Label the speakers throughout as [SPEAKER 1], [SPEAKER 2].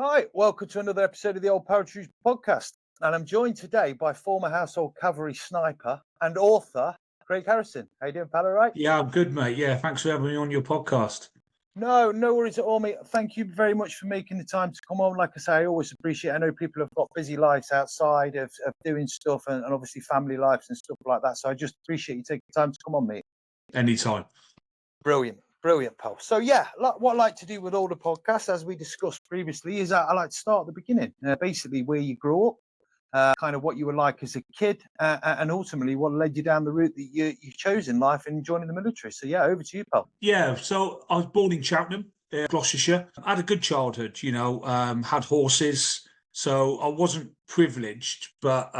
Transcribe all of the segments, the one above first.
[SPEAKER 1] Hi, welcome to another episode of the Old Poetry Podcast. And I'm joined today by former household cavalry sniper and author, Craig Harrison. How you doing, pal? All right?
[SPEAKER 2] Yeah, I'm good, mate. Yeah, thanks for having me on your podcast.
[SPEAKER 1] No worries at all, mate. Thank you very much for making the time to come on. Like I say, I always appreciate it. I know people have got busy lives outside of doing stuff and obviously family lives and stuff like that. So I just appreciate you taking time to come on, mate.
[SPEAKER 2] Anytime.
[SPEAKER 1] Brilliant, pal. So yeah, what I like to do with all the podcasts, as we discussed previously, is I like to start at the beginning, basically where you grew up, kind of what you were like as a kid, and ultimately what led you down the route that you chose in life and joining the military. So yeah, over to you, pal.
[SPEAKER 2] Yeah, so I was born in Cheltenham, Gloucestershire. I had a good childhood, had horses. So I wasn't privileged, but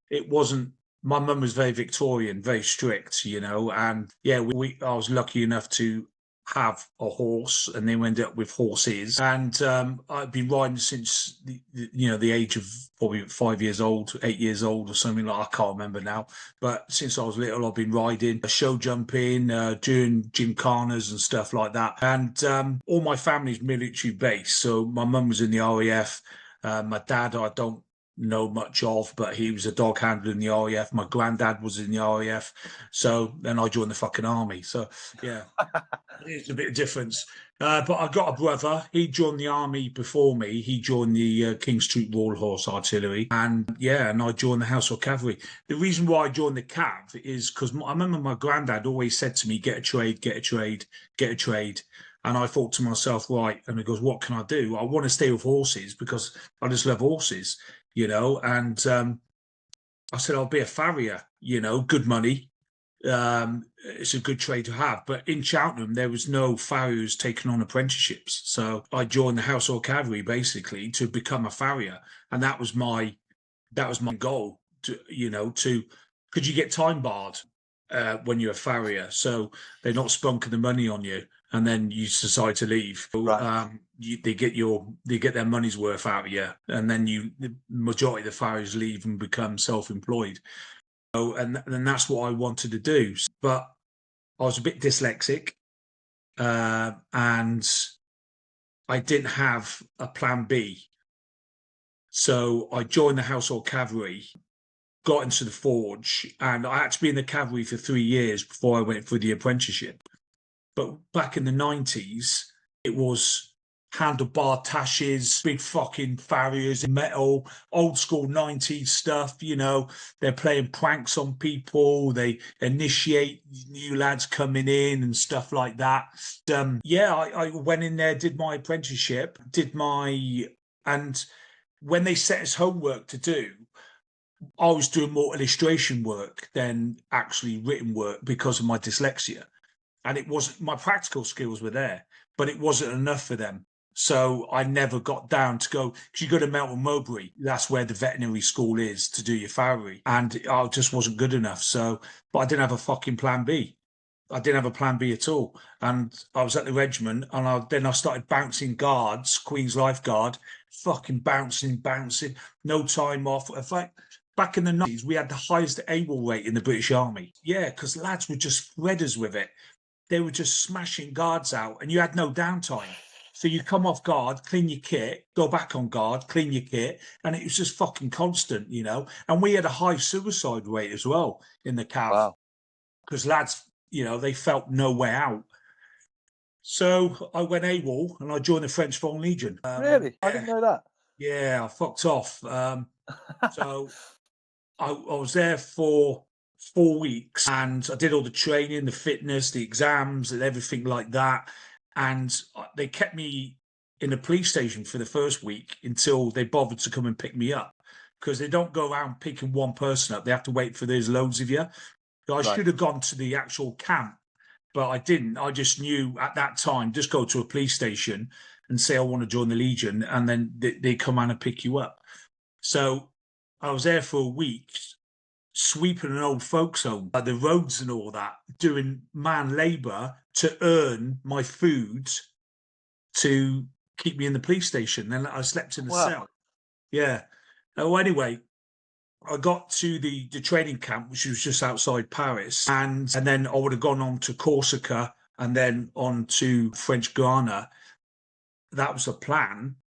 [SPEAKER 2] it wasn't. My mum was very Victorian, very strict, and yeah, I was lucky enough to have a horse, and then we ended up with horses. And I've been riding since the age of probably 5 years old, 8 years old, or something like I can't remember now. But since I was little, I've been riding, show jumping, doing gymkhanas and stuff like that. And all my family's military based. So my mum was in the RAF. My dad, I don't know much of, but he was a dog handler in the RAF. My granddad was in the RAF. So then I joined the fucking army. So yeah, it's a bit of difference. But I got a brother. He joined the army before me. He joined the King Street Royal Horse Artillery. And I joined the Household Cavalry. The reason why I joined the Cav is because I remember my granddad always said to me, get a trade, get a trade, get a trade. And I thought to myself, right. And he goes, what can I do? I want to stay with horses because I just love horses, And I said, I'll be a farrier, good money. It's a good trade to have. But in Cheltenham, there was no farriers taking on apprenticeships. So I joined the Household Cavalry basically to become a farrier. And that was my goal because you get time barred when you're a farrier. So they're not spunking the money on you. And then you decide to leave.
[SPEAKER 1] Right.
[SPEAKER 2] They get their money's worth out of you, and then the majority of the farriers leave and become self-employed. So, and that's what I wanted to do. But I was a bit dyslexic, and I didn't have a plan B. So I joined the Household Cavalry, got into the forge, and I had to be in the cavalry for 3 years before I went for the apprenticeship. But back in the 90s, it was handlebar tashes, big fucking farriers in metal, old school 90s stuff, They're playing pranks on people. They initiate new lads coming in and stuff like that. I went in there, did my apprenticeship, and when they set us homework to do, I was doing more illustration work than actually written work because of my dyslexia. And it wasn't, my practical skills were there, but it wasn't enough for them. So I never got down to go, because you go to Melton Mowbray, that's where the veterinary school is to do your farriery. And I just wasn't good enough. But I didn't have a fucking plan B. I didn't have a plan B at all. And I was at the regiment, and then I started bouncing guards, Queen's Life Guard, fucking bouncing, no time off. In fact, back in the 90s, we had the highest AWOL rate in the British Army. Yeah, because lads were just threaders with it. They were just smashing guards out, and you had no downtime. So you come off guard, clean your kit, go back on guard, clean your kit, and it was just fucking constant, And we had a high suicide rate as well in the Cav.
[SPEAKER 1] Wow.
[SPEAKER 2] Because lads, they felt no way out. So I went AWOL and I joined the French Foreign Legion.
[SPEAKER 1] Really? I didn't know that.
[SPEAKER 2] Yeah, I fucked off. So I was there for 4 weeks, and I did all the training, the fitness, the exams, and everything like that. And they kept me in the police station for the first week until they bothered to come and pick me up, because they don't go around picking one person up. They have to wait for there's loads of you. So I should have gone to the actual camp, but I didn't. I just knew at that time, just go to a police station and say, I want to join the Legion, and then they come around and pick you up. So I was there for a week, sweeping an old folks home, the roads and all that, doing man labour to earn my food to keep me in the police station. Then I slept in a cell. Yeah. Oh, anyway, I got to the training camp, which was just outside Paris, and then I would have gone on to Corsica and then on to French Guiana. That was the plan.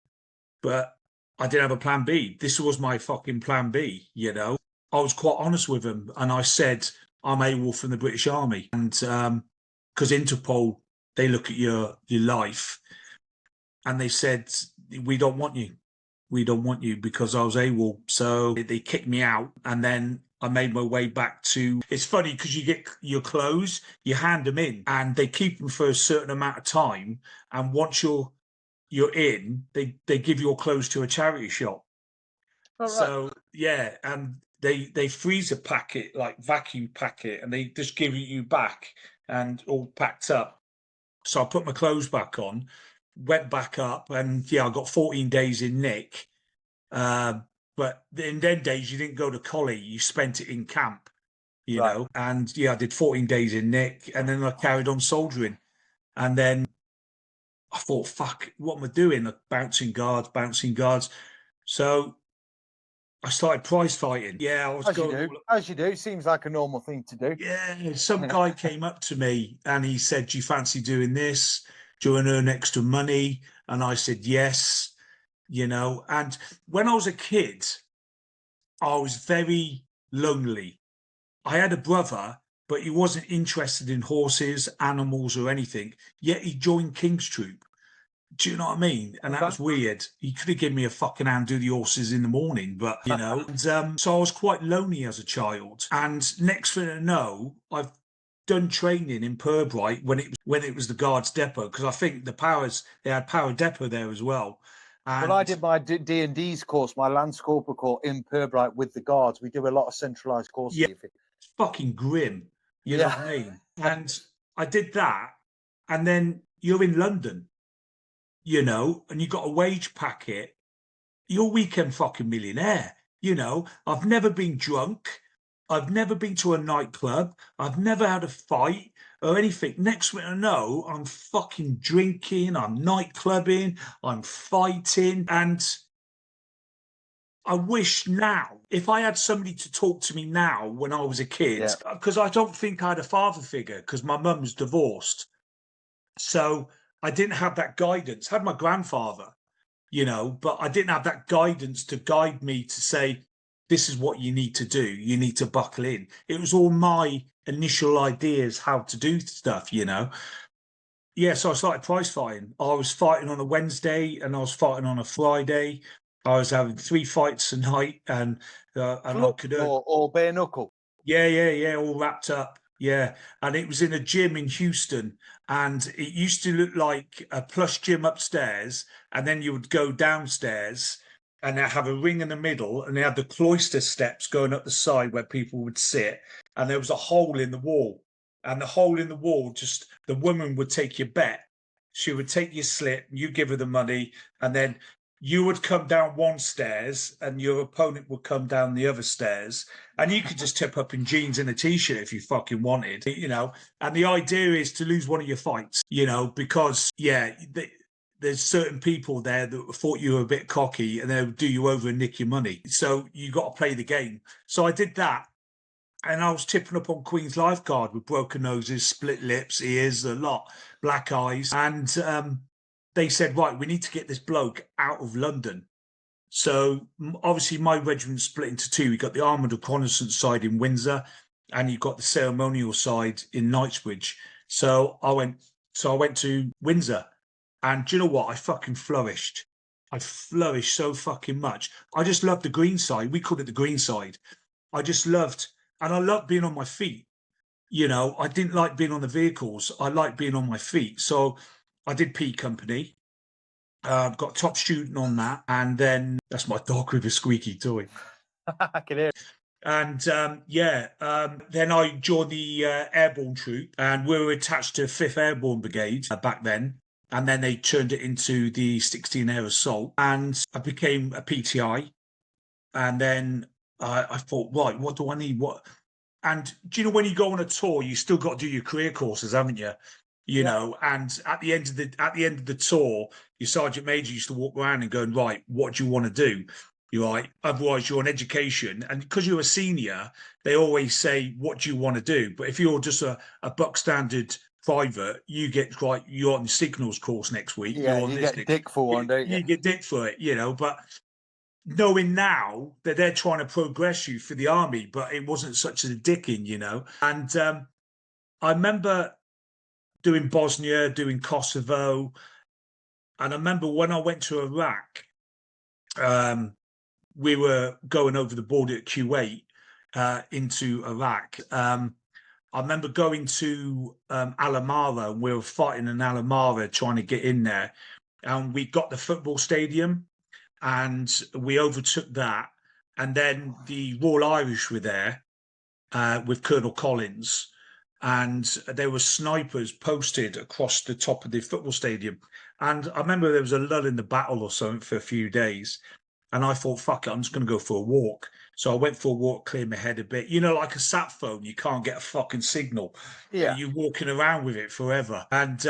[SPEAKER 2] but I didn't have a plan B. This was my fucking plan B, you know. I was quite honest with them, and I said, I'm AWOL from the British Army. And because Interpol, they look at your life, and they said, we don't want you. We don't want you, because I was AWOL. So they kicked me out, and then I made my way back to... It's funny because you get your clothes, you hand them in, and they keep them for a certain amount of time. And once you're in, they give your clothes to a charity shop.
[SPEAKER 1] All right.
[SPEAKER 2] So yeah, and they freeze a packet, like vacuum packet, and they just give it you back and all packed up. So I put my clothes back on, went back up, and yeah, I got 14 days in Nick. But in them days, you didn't go to collie, you spent it in camp, you
[SPEAKER 1] Right.
[SPEAKER 2] know. And yeah, I did 14 days in Nick, and then I carried on soldiering. And then I thought, fuck, what am I doing? Like, bouncing guards. So I started prize fighting. Yeah, I was
[SPEAKER 1] As
[SPEAKER 2] going.
[SPEAKER 1] you do. As you do. Seems like a normal thing to do.
[SPEAKER 2] Yeah, some guy came up to me and he said, do you fancy doing this? Do you want to earn extra money? And I said, yes, you know. And when I was a kid, I was very lonely. I had a brother, but he wasn't interested in horses, animals, or anything. Yet he joined King's Troop. Do you know what I mean? And that
[SPEAKER 1] Okay.
[SPEAKER 2] was weird. He could have given me a fucking hand, do the horses in the morning, but you know. And, so I was quite lonely as a child. And next thing I know, I've done training in Purbright when it was the Guards Depot, because I think they had Power Depot there as well. And
[SPEAKER 1] Well, I did my D&D's course, my Lance Corporal course in Purbright with the Guards. We do a lot of centralised courses.
[SPEAKER 2] Yeah, it's fucking grim. You know what I mean? And I did that, and then you're in London, you know, and you got a wage packet. You're a weekend fucking millionaire. You know, I've never been drunk. I've never been to a nightclub. I've never had a fight or anything. Next thing I know, I'm fucking drinking, I'm nightclubbing, I'm fighting. And I wish now, if I had somebody to talk to me now when I was a kid, because I don't think I had a father figure, because my mum's divorced. So I didn't have that guidance. I had my grandfather, you know, but I didn't have that guidance to guide me to say, this is what you need to do. You need to buckle in. It was all my initial ideas how to do stuff, you know. Yeah, so I started prize fighting. I was fighting on a Wednesday and I was fighting on a Friday. I was having 3 fights a night, and I could
[SPEAKER 1] or bare knuckle.
[SPEAKER 2] Yeah, all wrapped up. Yeah, and it was in a gym in Houston, and it used to look like a plush gym upstairs, and then you would go downstairs, and they have a ring in the middle, and they had the cloister steps going up the side where people would sit, and there was a hole in the wall, and the hole in the wall, just the woman would take your bet. She would take your slip, you give her the money, and then you would come down one stairs and your opponent would come down the other stairs, and you could just tip up in jeans and a t-shirt if you fucking wanted, you know. And the idea is to lose one of your fights, you know, because there's certain people there that thought you were a bit cocky and they'll do you over and nick your money. So you got to play the game. So I did that. And I was tipping up on Queen's Lifeguard with broken noses, split lips, ears, a lot, black eyes. And they said, right, we need to get this bloke out of London. So obviously my regiment split into 2. We got the armoured reconnaissance side in Windsor, and you got the ceremonial side in Knightsbridge. So I went to Windsor, and do you know what? I fucking flourished. I flourished so fucking much. I just loved the green side. We called it the green side. I just loved, and I loved being on my feet. You know, I didn't like being on the vehicles. I liked being on my feet. So I did P Company. I've got top student on that, and then that's my dog with a squeaky toy.
[SPEAKER 1] I can hear.
[SPEAKER 2] And then I joined the airborne troop, and we were attached to 5th Airborne Brigade back then. And then they turned it into the 16 Air Assault, and I became a PTI. And then I thought, right, what do I need? And do you know, when you go on a tour, you still got to do your career courses, haven't you? You know, and at the end of the tour, your sergeant major used to walk around and going, right, what do you want to do? You're right. Otherwise, you're on education, and because you're a senior, they always say, what do you want to do? But if you're just a buck standard private, you get like you're on the signals course next week.
[SPEAKER 1] Yeah,
[SPEAKER 2] you're on
[SPEAKER 1] you
[SPEAKER 2] this
[SPEAKER 1] get dick for one, don't you?
[SPEAKER 2] You get dick for it, you know. But knowing now that they're trying to progress you for the army, but it wasn't such a dicking, you know. And I remember doing Bosnia, doing Kosovo, and I remember when I went to Iraq, we were going over the border at Kuwait into Iraq. I remember going to Alamara, and we were fighting in Alamara trying to get in there. And we got the football stadium and we overtook that. And then the Royal Irish were there with Colonel Collins. And there were snipers posted across the top of the football stadium. And I remember there was a lull in the battle or something for a few days. And I thought, fuck it, I'm just going to go for a walk. So I went for a walk, clear my head a bit. You know, like a sat phone, you can't get a fucking signal.
[SPEAKER 1] Yeah.
[SPEAKER 2] You're walking around with it forever. And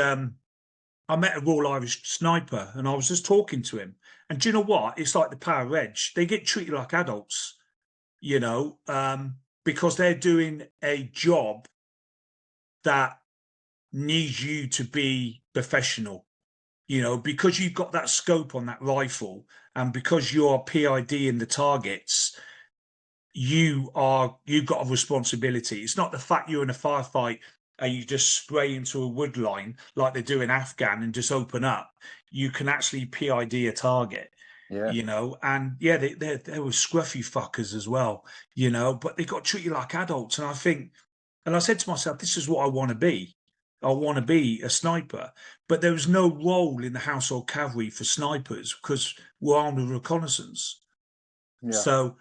[SPEAKER 2] I met a Royal Irish sniper and I was just talking to him. And do you know what? It's like the Power Edge. They get treated like adults, you know, because they're doing a job that needs you to be professional. You know, because you've got that scope on that rifle and because you're PID in the targets, you've got a responsibility. It's not the fact you're in a firefight and you just spray into a wood line like they do in Afghan and just open up. You can actually PID a target, you know, and yeah, they were scruffy fuckers as well, you know, but they got treated like adults. And I said to myself, this is what I want to be. I want to be a sniper, but there was no role in the household cavalry for snipers because we're armed with reconnaissance.
[SPEAKER 1] Yeah.
[SPEAKER 2] So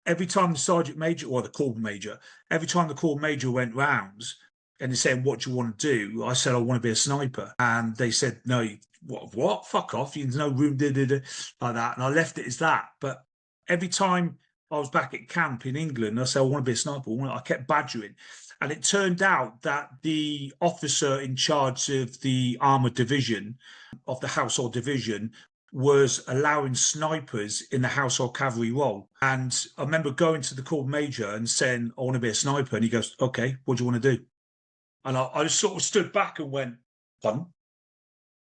[SPEAKER 2] every time the sergeant major or the corps major, every time the corps major went rounds and they said, what do you want to do? I said, I want to be a sniper. And they said, no, what? Fuck off. There's no room, like that. And I left it as that. But every time I was back at camp in England, I said, I want to be a sniper. I kept badgering. And it turned out that the officer in charge of the armoured division, of the household division, was allowing snipers in the household cavalry role. And I remember going to the corps major and saying, I want to be a sniper. And he goes, okay, what do you want to do? And I just sort of stood back and went, pardon?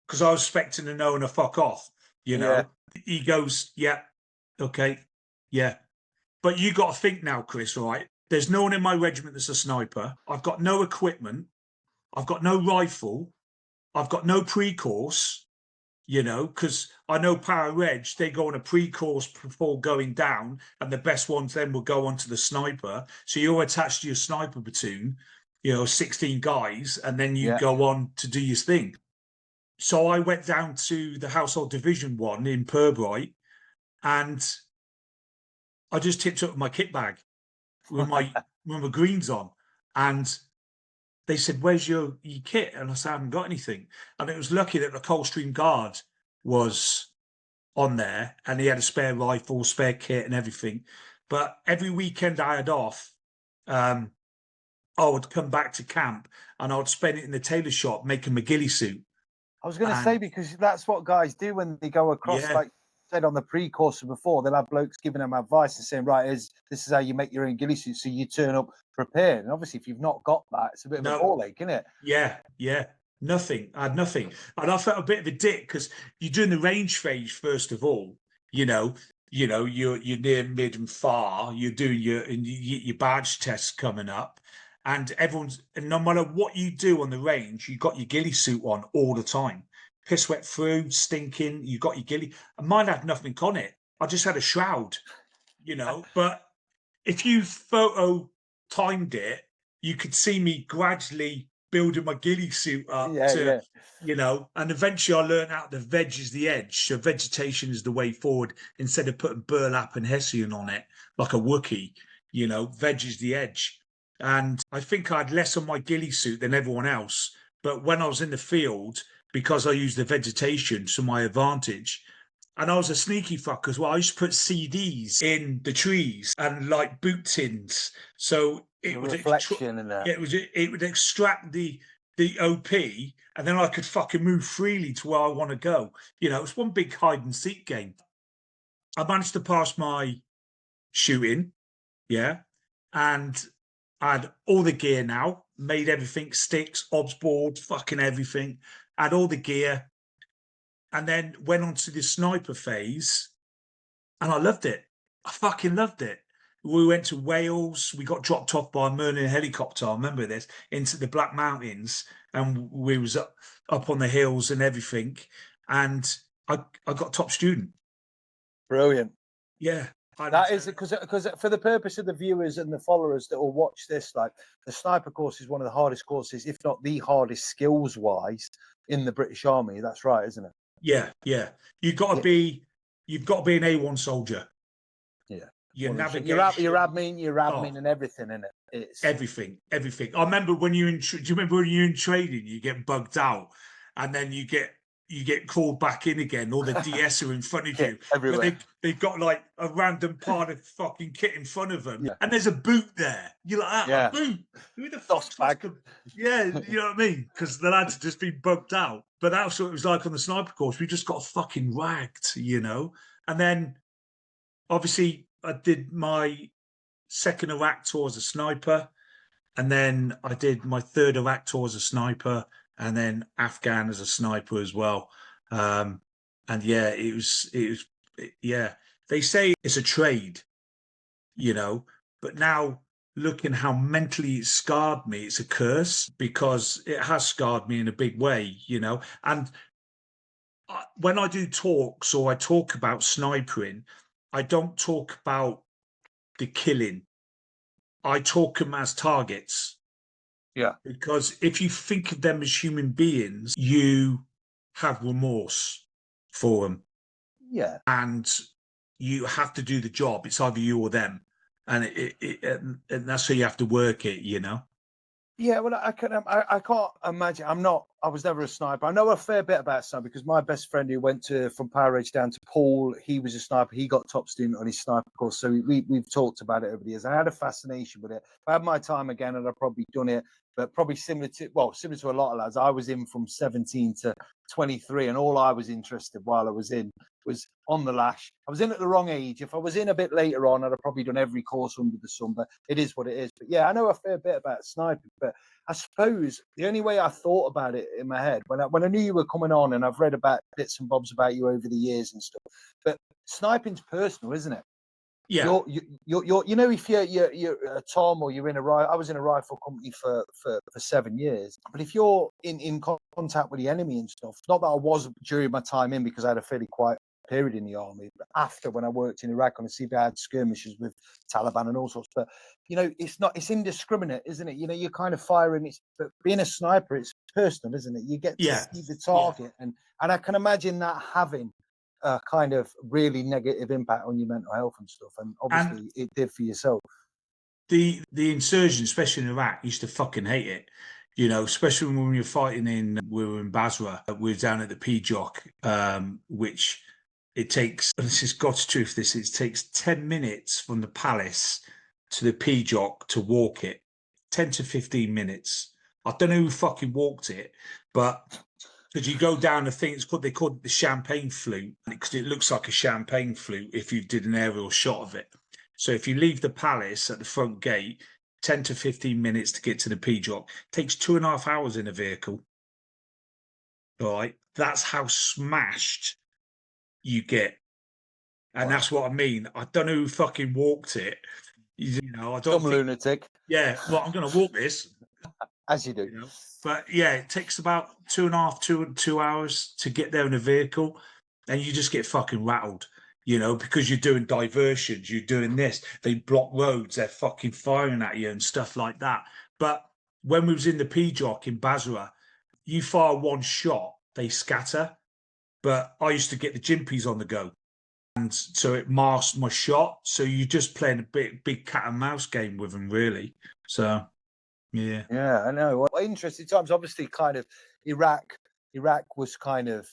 [SPEAKER 2] Because I was expecting a no and a fuck off, you know. He goes, yeah, okay, yeah. But you got to think now, Chris, right? There's no one in my regiment that's a sniper. I've got no equipment. I've got no rifle. I've got no pre-course, you know, because I know Power Edge, they go on a pre-course before going down, and the best ones then will go on to the sniper. So you're attached to your sniper platoon, you know, 16 guys, and then you go on to do your thing. So I went down to the household division 1 in Purbright, and I just tipped up my kit bag with my greens on, and they said, where's your kit? And I said, I haven't got anything. And it was lucky that the Coldstream Guard was on there and he had a spare rifle, spare kit and everything. But every weekend I had off, I would come back to camp and I would spend it in the tailor shop making my ghillie suit.
[SPEAKER 1] I was going to say, because that's what guys do when they go across, like you said on the pre-course before, they'll have blokes giving them advice and saying, right, this is how you make your own ghillie suit. So you turn up prepared. And obviously, if you've not got that, it's a bit of a ball ache, isn't it?
[SPEAKER 2] Yeah. Nothing. I had nothing. And I felt a bit of a dick because you're doing the range phase, first of all, you know, you're near mid and far, you're doing your badge tests coming up. And no matter what you do on the range, you've got your ghillie suit on all the time. Piss wet through, stinking, you've got your ghillie. And mine had nothing on it. I just had a shroud, you know. But if you photo timed it, you could see me gradually building my ghillie suit up you know, and eventually I learned out the veg is the edge. So vegetation is the way forward instead of putting burlap and hessian on it like a Wookiee, you know, veg is the edge. And I think I had less on my ghillie suit than everyone else. But when I was in the field, because I used the vegetation to my advantage, and I was a sneaky fuck as well, I used to put CDs in the trees and like boot tins. So it would
[SPEAKER 1] reflection in that.
[SPEAKER 2] It would extract the OP, and then I could fucking move freely to where I want to go. You know, it's one big hide and seek game. I managed to pass my shooting, and I had all the gear now, made everything, sticks, obs boards, fucking everything, had all the gear, and then went on to the sniper phase, and I loved it. I fucking loved it. We went to Wales. We got dropped off by a Merlin helicopter. I remember this, into the Black Mountains, and we was up on the hills and everything. And I got top student.
[SPEAKER 1] Brilliant.
[SPEAKER 2] Yeah,
[SPEAKER 1] That is because for the purpose of the viewers and the followers that will watch this, like the sniper course is one of the hardest courses, if not the hardest skills wise in the British Army. That's right, isn't it?
[SPEAKER 2] Yeah, yeah. You've got to be an A1 soldier.
[SPEAKER 1] Yeah.
[SPEAKER 2] Your
[SPEAKER 1] 100%.
[SPEAKER 2] navigation,
[SPEAKER 1] your admin, and everything in it. It's
[SPEAKER 2] everything. I remember when do you remember when you're in training, you get bugged out, and then you get called back in again. All the DS are in front of you,
[SPEAKER 1] everywhere.
[SPEAKER 2] but they've got like a random part of fucking kit in front of them, and there's a boot there. You're like, a boot? Who the fuck's
[SPEAKER 1] bag?
[SPEAKER 2] Yeah, you know what I mean? Because the lads had just been bugged out. But that's what it was like on the sniper course. We just got fucking ragged, you know. And then obviously I did my second Iraq tour as a sniper, and then I did my third Iraq tour as a sniper, and then Afghan as a sniper as well. And yeah, it was yeah. They say it's a trade, you know, but now looking how mentally it scarred me, it's a curse, because it has scarred me in a big way, you know. And when I do talks or I talk about snipering, I don't talk about the killing. I talk them as targets.
[SPEAKER 1] Yeah.
[SPEAKER 2] Because if you think of them as human beings, you have remorse for them.
[SPEAKER 1] Yeah.
[SPEAKER 2] And you have to do the job. It's either you or them. And and that's how you have to work it, you know?
[SPEAKER 1] Yeah, well, I can't imagine. I was never a sniper. I know a fair bit about sniper because my best friend who went from Power Ridge down to Paul, he was a sniper. He got top student on his sniper course. So we've talked about it over the years. I had a fascination with it. If I had my time again, and I'd probably done it, but probably similar to a lot of lads. I was in from 17 to 23, and all I was interested while I was in was on the lash. I was in at the wrong age. If I was in a bit later on, I'd have probably done every course under the sun, but it is what it is. But yeah, I know a fair bit about sniping, but I suppose the only way I thought about it in my head when I knew you were coming on, and I've read about bits and bobs about you over the years and stuff, but sniping's personal, isn't it?
[SPEAKER 2] Yeah.
[SPEAKER 1] You're you know, if you're a Tom or you're in I was in a rifle company for 7 years, but if you're in contact with the enemy and stuff, not that I was during my time in, because I had a fairly quiet period in the army, but after, when I worked in Iraq on the CB, I had skirmishes with Taliban and all sorts. But you know, it's indiscriminate, isn't it? You know, you're kind of firing. But being a sniper, it's personal, isn't it? You get to see the target, and I can imagine that having a kind of really negative impact on your mental health and stuff. And obviously, it did for yourself.
[SPEAKER 2] The insurgents, especially in Iraq, used to fucking hate it. You know, especially when we were in Basra, we were down at the PJOC, which it takes, this is God's truth, it takes 10 minutes from the palace to the PJOC to walk it. 10 to 15 minutes. I don't know who fucking walked it, but because you go down the thing, they call it the champagne flute, because it looks like a champagne flute if you did an aerial shot of it. So if you leave the palace at the front gate, 10 to 15 minutes to get to the PJOC, takes 2.5 hours in a vehicle. All right. That's how smashed you get. And that's what I mean. I don't know who fucking walked it. You know, I don't
[SPEAKER 1] Some lunatic.
[SPEAKER 2] Yeah, well, I'm going to walk this.
[SPEAKER 1] As you do.
[SPEAKER 2] You know? But yeah, it takes about 2.5, 2 hours to get there in a vehicle, and you just get fucking rattled, you know, because you're doing diversions, you're doing this, they block roads, they're fucking firing at you and stuff like that. But when we was in the PJOC in Basra, you fire one shot, they scatter. But I used to get the jimpies on the go, and so it masked my shot. So you're just playing a big cat and mouse game with them, really. So yeah.
[SPEAKER 1] Yeah, I know. Well, interesting times. Obviously, kind of Iraq was kind of.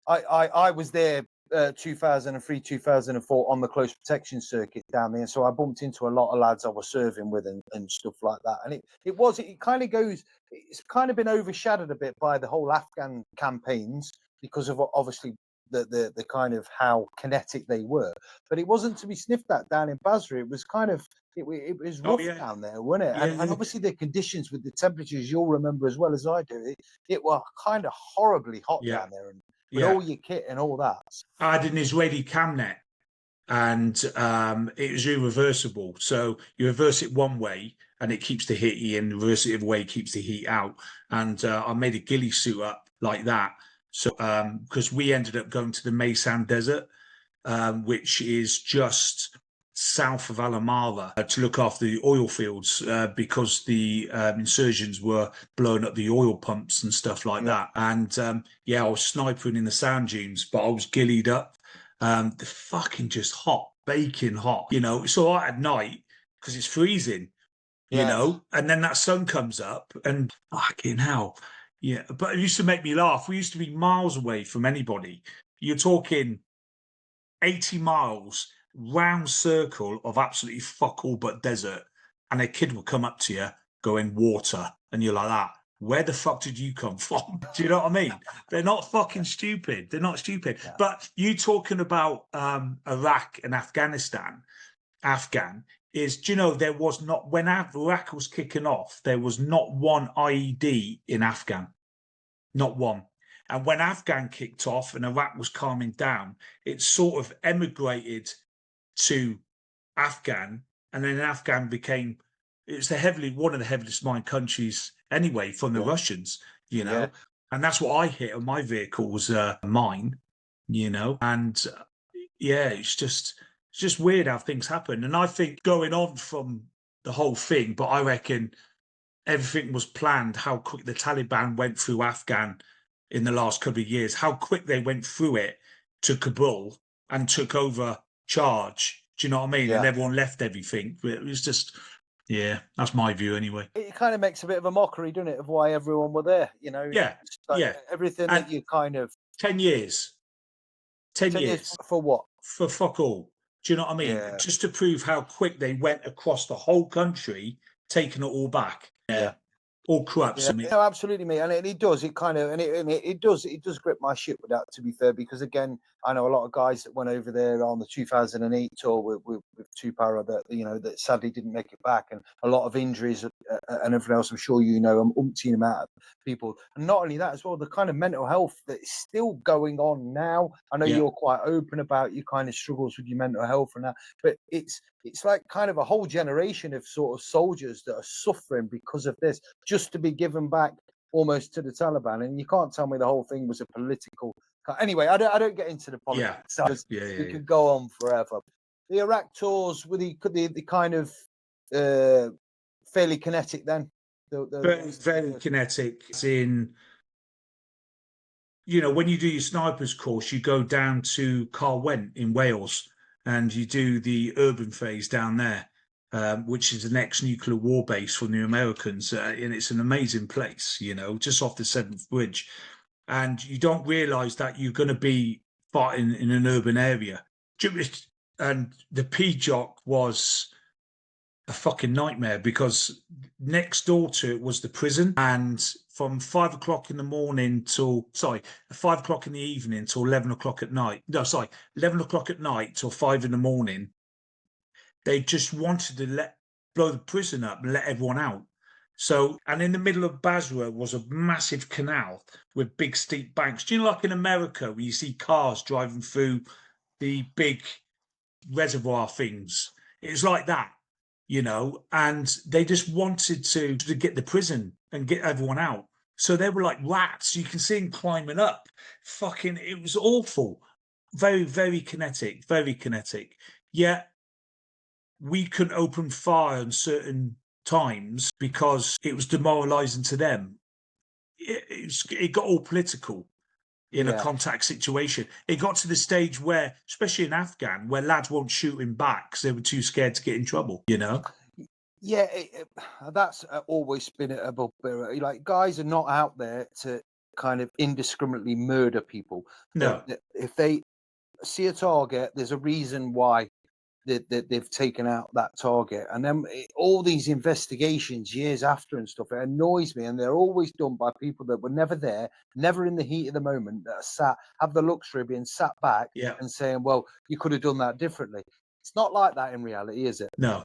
[SPEAKER 1] I was there 2003, 2004 on the close protection circuit down there, so I bumped into a lot of lads I was serving with and stuff like that. And it kind of goes. It's kind of been overshadowed a bit by the whole Afghan campaigns because of obviously the kind of how kinetic they were, but it wasn't to be sniffed at down in Basra. It was kind of it was
[SPEAKER 2] Oh
[SPEAKER 1] rough
[SPEAKER 2] yeah,
[SPEAKER 1] down there, wasn't it? And
[SPEAKER 2] yeah,
[SPEAKER 1] obviously the conditions with the temperatures, you'll remember as well as I do. It was kind of horribly hot
[SPEAKER 2] yeah,
[SPEAKER 1] down there, and with
[SPEAKER 2] yeah.
[SPEAKER 1] all your kit and all that.
[SPEAKER 2] I had an Israeli camnet, and it was irreversible. So you reverse it one way, and it keeps the heat in. Reverse it the other way, keeps the heat out. And I made a ghillie suit up like that. So because we ended up going to the Maysan Desert, which is just south of Alamara, to look after the oil fields because the insurgents were blowing up the oil pumps and stuff like that. And yeah, I was sniping in the sand dunes, but I was ghillied up. The fucking just hot, baking hot. You know, it's all right at night because it's freezing, you know, and then that sun comes up and fucking hell. Yeah, but it used to make me laugh. We used to be miles away from anybody. You're talking 80 miles round circle of absolutely fuck all but desert, and a kid will come up to you going water, and you're like that. Where the fuck did you come from? Do you know what I mean? They're not fucking stupid. They're not stupid.
[SPEAKER 1] Yeah.
[SPEAKER 2] But you talking about Iraq and Afghanistan, Afghan is, do you know, there was not, when Iraq was kicking off, there was not one IED in Afghan. Not one. And when Afghan kicked off and Iraq was calming down, it sort of emigrated to Afghan, and then Afghan became it's one of the heaviest mined countries anyway from the Russians, you know, and that's what I hit on my vehicle was mine, you know, and yeah, it's just weird how things happen, and I think going on from the whole thing, but I reckon everything was planned. How quick the Taliban went through Afghan in the last couple of years, how quick they went through it to Kabul and took over charge. Do you know what I mean?
[SPEAKER 1] Yeah.
[SPEAKER 2] And everyone left everything. It was just, yeah, that's my view anyway.
[SPEAKER 1] It kind of makes a bit of a mockery, doesn't it, of why everyone were there? You know,
[SPEAKER 2] Yeah,
[SPEAKER 1] like
[SPEAKER 2] yeah.
[SPEAKER 1] everything
[SPEAKER 2] And
[SPEAKER 1] that you kind of
[SPEAKER 2] 10 years, 10
[SPEAKER 1] 10 years
[SPEAKER 2] years
[SPEAKER 1] for what?
[SPEAKER 2] for fuck all. Do you know what I mean?
[SPEAKER 1] Yeah.
[SPEAKER 2] Just to prove how quick they went across the whole country, taking it all back.
[SPEAKER 1] Yeah.
[SPEAKER 2] All corrupts.
[SPEAKER 1] Yeah,
[SPEAKER 2] I mean,
[SPEAKER 1] no, absolutely, mate, and it does. It kind of, and it does grip my shit with that. To be fair, because again, I know a lot of guys that went over there on the 2008 tour with two para that that sadly didn't make it back, and a lot of injuries and everything else. I'm sure you know, umpteen amount of people, and not only that as well, the kind of mental health that is still going on now. I know you're quite open about your kind of struggles with your mental health and that, but it's like kind of a whole generation of sort of soldiers that are suffering because of this, just to be given back almost to the Taliban. And you can't tell me the whole thing was a political. Anyway, I don't get into the politics. We could go on forever. The Iraq tours were the kind of fairly kinetic then.
[SPEAKER 2] very kinetic. It's in, you know, when you do your snipers course, you go down to Carwent in Wales and you do the urban phase down there, which is the next nuclear war base from the Americans. And it's an amazing place, you know, just off the Seventh Bridge. And you don't realize that you're going to be fighting in an urban area. And the P-Jock was a fucking nightmare because next door to it was the prison, and from 5 o'clock in the morning till 5 o'clock in the evening till 11 o'clock at night. No, 11 o'clock at night till 5 in the morning. They just wanted to blow the prison up and let everyone out. So, and in the middle of Basra was a massive canal with big steep banks. Do you know, like in America, where you see cars driving through the big reservoir things? It was like that, you know, and they just wanted to get the prison and get everyone out. So they were like rats. You can see them climbing up. Fucking, it was awful. Very, very kinetic, very kinetic. Yet we couldn't open fire on certain times because it was demoralizing to them. It got all political in a contact situation. It got to the stage where, especially in Afghan, where lads won't shoot him back because they were too scared to get in trouble, you know?
[SPEAKER 1] Yeah, that's always been a bugbear. Like, guys are not out there to kind of indiscriminately murder people.
[SPEAKER 2] No.
[SPEAKER 1] If they see a target, there's a reason why they've taken out that target. And then all these investigations years after and stuff, it annoys me. And they're always done by people that were never there, never in the heat of the moment, that are have the luxury of being sat back and saying, well, you could have done that differently. It's not like that in reality, is it?
[SPEAKER 2] No.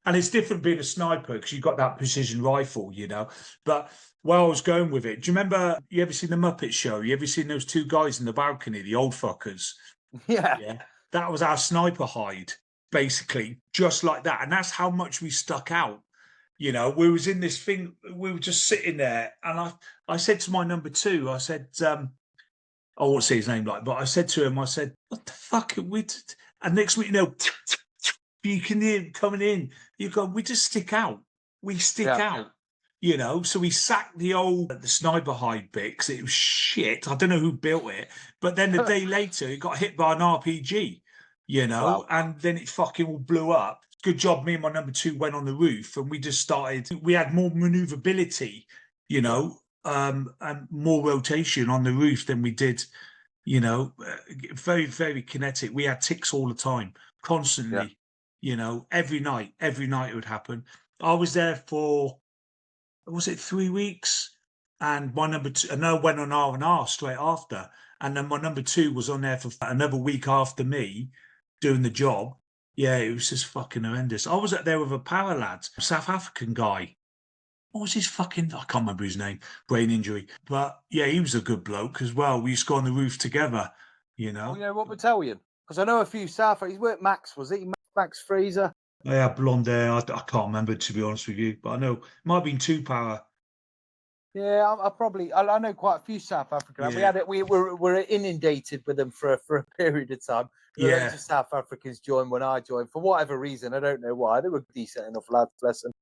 [SPEAKER 2] And it's different being a sniper because you've got that precision rifle, But where I was going with it, do you remember, you ever seen the Muppet Show? You ever seen those two guys in the balcony, the old fuckers?
[SPEAKER 1] Yeah.
[SPEAKER 2] That was our sniper hide, basically, just like that. And that's how much we stuck out. We was in this thing, we were just sitting there. And I said to my number two, I said, I won't say his name, but I said to him, I said, what the fuck are we? And next week, you can hear him coming in. You go, we just stick out. We stick out. So we sacked the sniper hide bit because it was shit. I don't know who built it, but then the day later it got hit by an RPG, and then it fucking all blew up. Good job. Me and my number two went on the roof and we just started. We had more maneuverability, and more rotation on the roof than we did, very, very kinetic. We had ticks all the time, constantly, every night it would happen. I was there for, was it 3 weeks? And my number two, and I went on R&R straight after. And then my number two was on there for another week after me doing the job. Yeah, it was just fucking horrendous. I was up there with a power lad, a South African guy. What was his fucking, I can't remember his name, brain injury. But yeah, he was a good bloke as well. We used to go on the roof together,
[SPEAKER 1] Well, what battalion? Because I know a few South, he's worked Max, was it? Max Fraser?
[SPEAKER 2] I had blonde hair. I can't remember, to be honest with you. But I know it might have been two power.
[SPEAKER 1] Yeah, I know quite a few South Africans.
[SPEAKER 2] Yeah.
[SPEAKER 1] We were inundated with them for a period of time. Loads of South Africans joined when I joined for whatever reason. I don't know why. They were decent enough lads, bless them.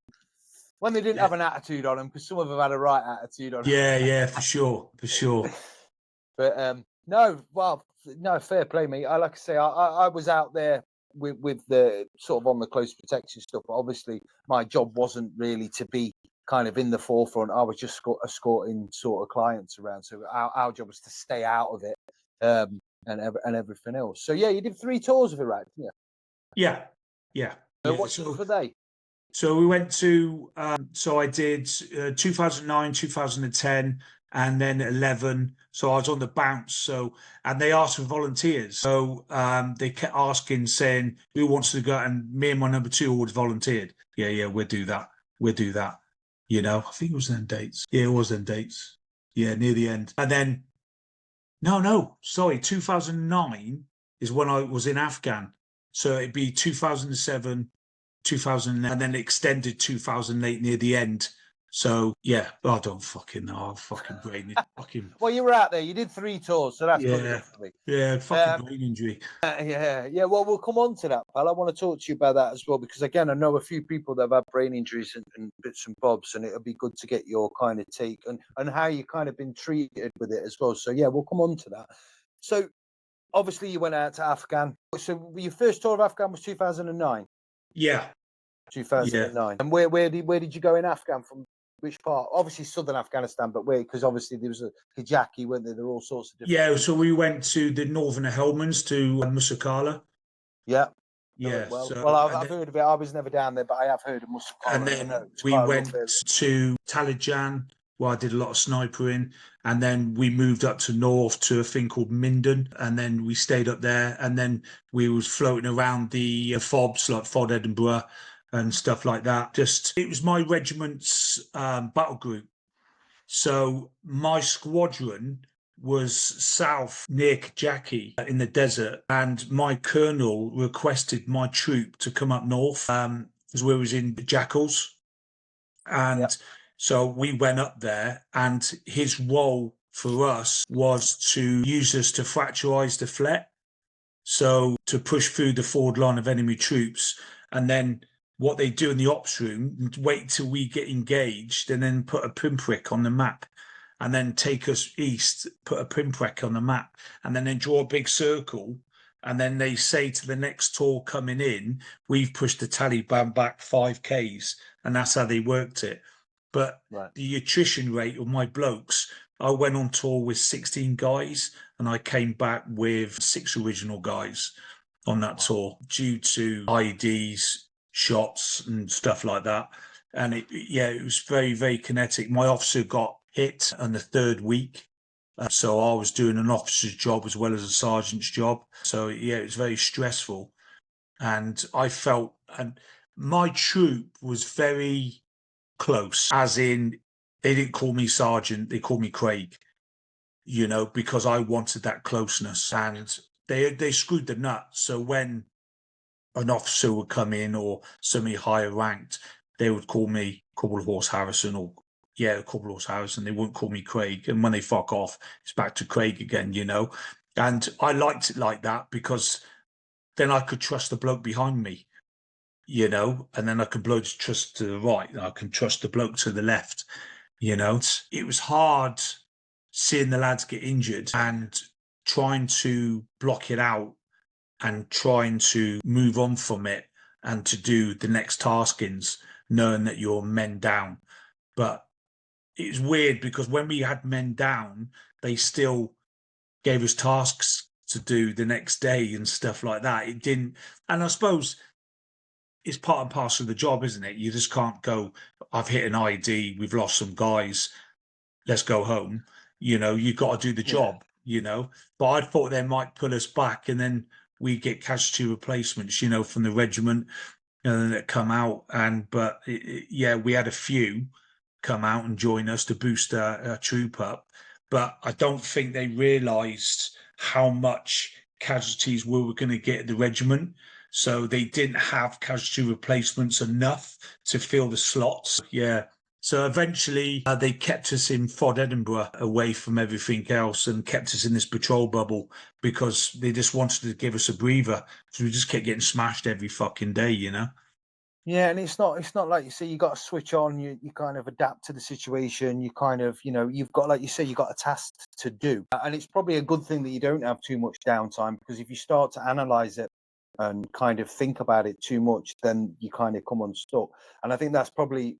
[SPEAKER 1] When they didn't have an attitude on them, because some of them had a right attitude on them.
[SPEAKER 2] Yeah, for sure.
[SPEAKER 1] But no, fair play, mate. Like I say, I was out there with the sort of on the close protection stuff. But obviously, my job wasn't really to be kind of in the forefront. I was just escorting sort of clients around. So our job was to stay out of it, and everything else. So yeah, you did 3 tours of Iraq, didn't you?
[SPEAKER 2] Yeah.
[SPEAKER 1] What were they?
[SPEAKER 2] So we went to, so I did 2009, 2010, and then 11. So I was on the bounce. And they asked for volunteers. So they kept asking, saying, who wants to go? And me and my number two always volunteered. Yeah, we'll do that. I think it was them dates. Yeah, it was them dates. Yeah, near the end. And then, sorry, 2009 is when I was in Afghan. So it'd be 2007, 2000, and then extended 2008 near the end. So yeah, I don't fucking know. I'll fucking brain it. Fucking.
[SPEAKER 1] Well, you were out there. You did 3 tours, so that's good enough for me.
[SPEAKER 2] Yeah, fucking brain injury.
[SPEAKER 1] Yeah. Well, we'll come on to that, pal. I want to talk to you about that as well because again, I know a few people that have had brain injuries and bits and bobs, and it'll be good to get your kind of take and how you kind of been treated with it as well. So yeah, we'll come on to that. So obviously, you went out to Afghan. So your first tour of Afghan was 2009.
[SPEAKER 2] Yeah.
[SPEAKER 1] 2009. Yeah. And where did you go in Afghan from? Which part? Obviously, southern Afghanistan, but where? Because obviously there was a Hijaki, weren't there? There were all sorts of different.
[SPEAKER 2] Yeah, so we went to the northern Helmands to Musakala.
[SPEAKER 1] Yeah.
[SPEAKER 2] Yeah.
[SPEAKER 1] Well, I've heard of it. I was never down there, but I have heard of Musakala.
[SPEAKER 2] And then we went to Talijan, where I did a lot of snipering. And then we moved up to north to a thing called Minden. And then we stayed up there. And then we was floating around the FOBs, like FOD Edinburgh, and stuff like that. It was my regiment's battle group. So my squadron was south near Kajaki in the desert, and my colonel requested my troop to come up north, as we was in Jackals. And so we went up there, and his role for us was to use us to fracturize the Flet. So to push through the forward line of enemy troops, and then what they do in the ops room, wait till we get engaged and then put a pinprick on the map and then take us east, put a pinprick on the map and then draw a big circle. And then they say to the next tour coming in, we've pushed the Taliban back 5Ks. And that's how they worked it. But the attrition rate of my blokes, I went on tour with 16 guys and I came back with 6 original guys. on that tour due to IEDs, shots, and stuff like that. And it was very, very kinetic. My officer got hit on the third week. So I was doing an officer's job as well as a sergeant's job. So yeah, it was very stressful. And I felt, and my troop was very close, as in they didn't call me sergeant, they called me Craig, because I wanted that closeness. And they screwed the nut. So when an officer would come in or somebody higher ranked, they would call me Corporal Horse Harrison or Corporal Horse Harrison. They wouldn't call me Craig. And when they fuck off, it's back to Craig again, And I liked it like that because then I could trust the bloke behind me, and then I could trust to the right. And I can trust the bloke to the left, It was hard seeing the lads get injured and trying to block it out and trying to move on from it and to do the next taskings, knowing that you're men down. But it was weird because when we had men down, they still gave us tasks to do the next day and stuff like that. It didn't, and I suppose it's part and parcel of the job, isn't it? You just can't go, I've hit an ID, we've lost some guys, let's go home. You've got to do the job, But I thought they might pull us back and then we get casualty replacements, from the regiment that come out. But we had a few come out and join us to boost our troop up. But I don't think they realised how much casualties we were going to get at the regiment. So they didn't have casualty replacements enough to fill the slots. Yeah. So eventually they kept us in Fod Edinburgh away from everything else and kept us in this patrol bubble because they just wanted to give us a breather. So we just kept getting smashed every fucking day,
[SPEAKER 1] Yeah, and it's not like you say you got to switch on, you kind of adapt to the situation, you kind of, you've got, like you say, you've got a task to do. And it's probably a good thing that you don't have too much downtime, because if you start to analyze it and kind of think about it too much, then you kind of come unstuck. And I think that's probably,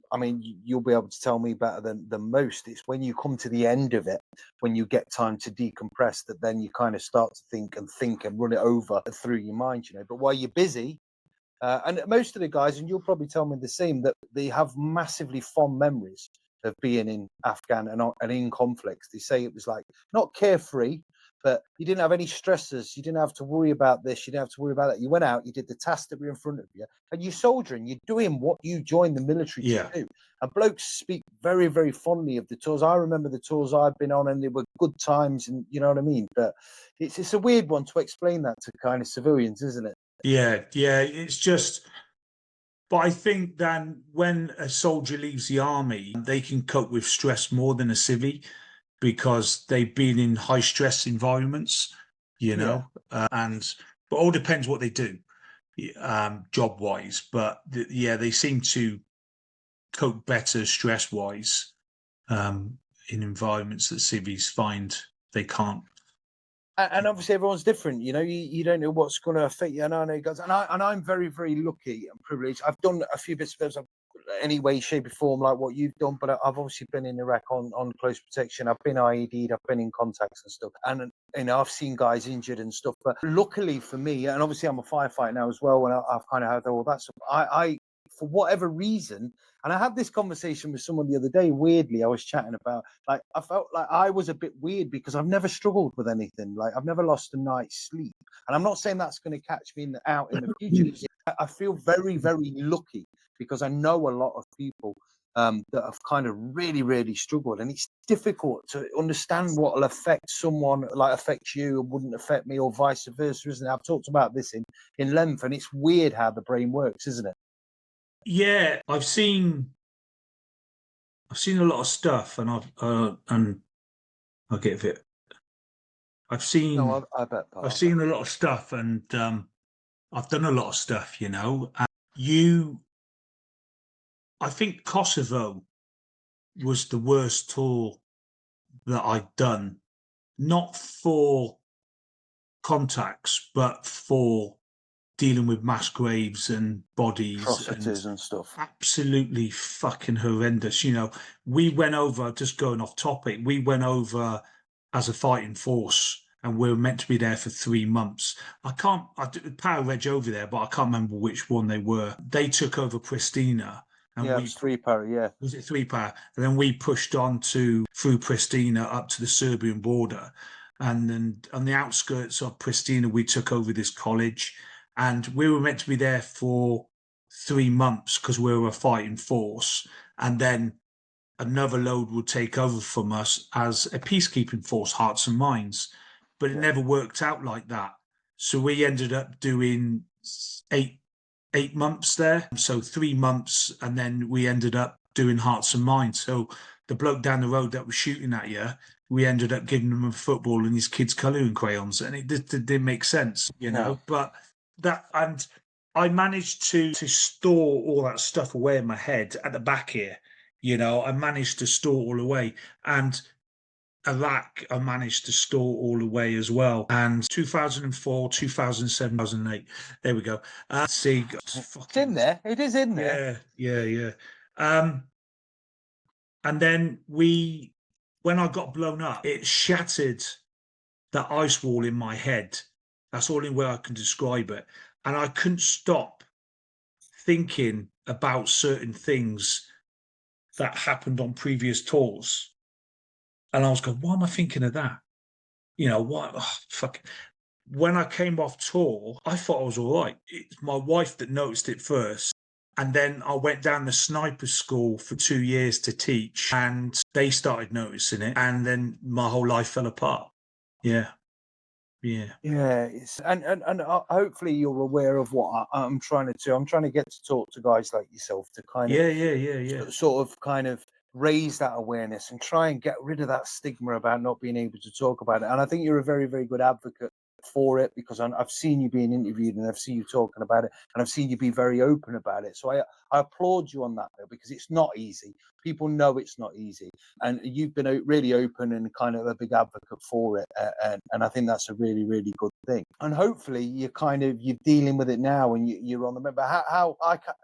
[SPEAKER 1] you'll be able to tell me better than most. It's when you come to the end of it, when you get time to decompress, that then you kind of start to think and run it over through your mind, But while you're busy, and most of the guys, and you'll probably tell me the same, that they have massively fond memories of being in Afghan and in conflicts. They say it was like not carefree, but you didn't have any stresses. You didn't have to worry about this. You didn't have to worry about that. You went out, you did the tasks that were in front of you, and you're soldiering. You're doing what you joined the military to do. And blokes speak very, very fondly of the tours. I remember the tours I've been on, and they were good times, and you know what I mean. But it's a weird one to explain that to kind of civilians, isn't it?
[SPEAKER 2] Yeah, it's just, but I think that when a soldier leaves the army, they can cope with stress more than a civvy because they've been in high stress environments, but all depends what they do, job wise. But they seem to cope better stress wise in environments that civvies find they can't.
[SPEAKER 1] And obviously everyone's different, you don't know what's going to affect you. And I know guys, and I'm very, very lucky and privileged. I've done a few bits of any way, shape, or form like what you've done, but I've obviously been in Iraq on close protection. I've been IED'd, I've been in contacts and stuff, and I've seen guys injured and stuff. But luckily for me, and obviously I'm a firefighter now as well, and I've kind of had all that stuff. I for whatever reason, and I had this conversation with someone the other day, weirdly, I was chatting about, like, I felt like I was a bit weird because I've never struggled with anything. Like, I've never lost a night's sleep. And I'm not saying that's going to catch me out in the future. I feel very, very lucky because I know a lot of people that have kind of really, really struggled. And it's difficult to understand what will affect someone, like affect you and wouldn't affect me, or vice versa, isn't it? I've talked about this in length, and it's weird how the brain works, isn't it?
[SPEAKER 2] Yeah, I've seen a lot of stuff, and I'll get a bit. I've seen.
[SPEAKER 1] No, I bet.
[SPEAKER 2] I've seen a lot of stuff, and I've done a lot of stuff. I think Kosovo was the worst tour that I'd done, not for contacts, but for dealing with mass graves and bodies
[SPEAKER 1] atrocities and stuff.
[SPEAKER 2] Absolutely fucking horrendous. We went over, just going off topic, we went over as a fighting force and we were meant to be there for 3 months. I Power Reg over there, but I can't remember which one they were. They took over Pristina, and
[SPEAKER 1] Yeah, it was 3-para, yeah.
[SPEAKER 2] Was it 3-para? And then we pushed on through Pristina up to the Serbian border. And then on the outskirts of Pristina, we took over this college, and we were meant to be there for 3 months because we were a fighting force. And then another load would take over from us as a peacekeeping force, Hearts and Minds. But it never worked out like that. So we ended up doing 8 months there. So 3 months, and then we ended up doing Hearts and Minds. So the bloke down the road that was shooting at you, we ended up giving him a football and his kids' colouring crayons, and it didn't make sense, you know. But and I managed to store all that stuff away in my head at the back here. You know, I managed to store all away, and Iraq, I managed to store all away as well. And 2004, 2007, 2008, there we go. See,
[SPEAKER 1] it's in there. It is in there.
[SPEAKER 2] Yeah. And then when I got blown up, it shattered that ice wall in my head. That's the only way I can describe it. And I couldn't stop thinking about certain things that happened on previous tours. And I was going, why am I thinking of that? You know, why? Oh, fuck. When I came off tour, I thought I was all right. It's my wife that noticed it first. And then I went down the sniper school for 2 years to teach, and they started noticing it. And then my whole life fell apart. Yeah.
[SPEAKER 1] And hopefully you're aware of what I'm trying to do. I'm trying to get to talk to guys like yourself to kind of sort of kind of raise that awareness and try and get rid of that stigma about not being able to talk about it. And I think you're a very, very good advocate for it, because I've seen you being interviewed and I've seen you talking about it, and I've seen you be very open about it. So I applaud you on that, because it's not easy. People know it's not easy, and you've been really open and kind of a big advocate for it, and I think that's a really, really good thing. And hopefully you're dealing with it now, and you're on the mend. But how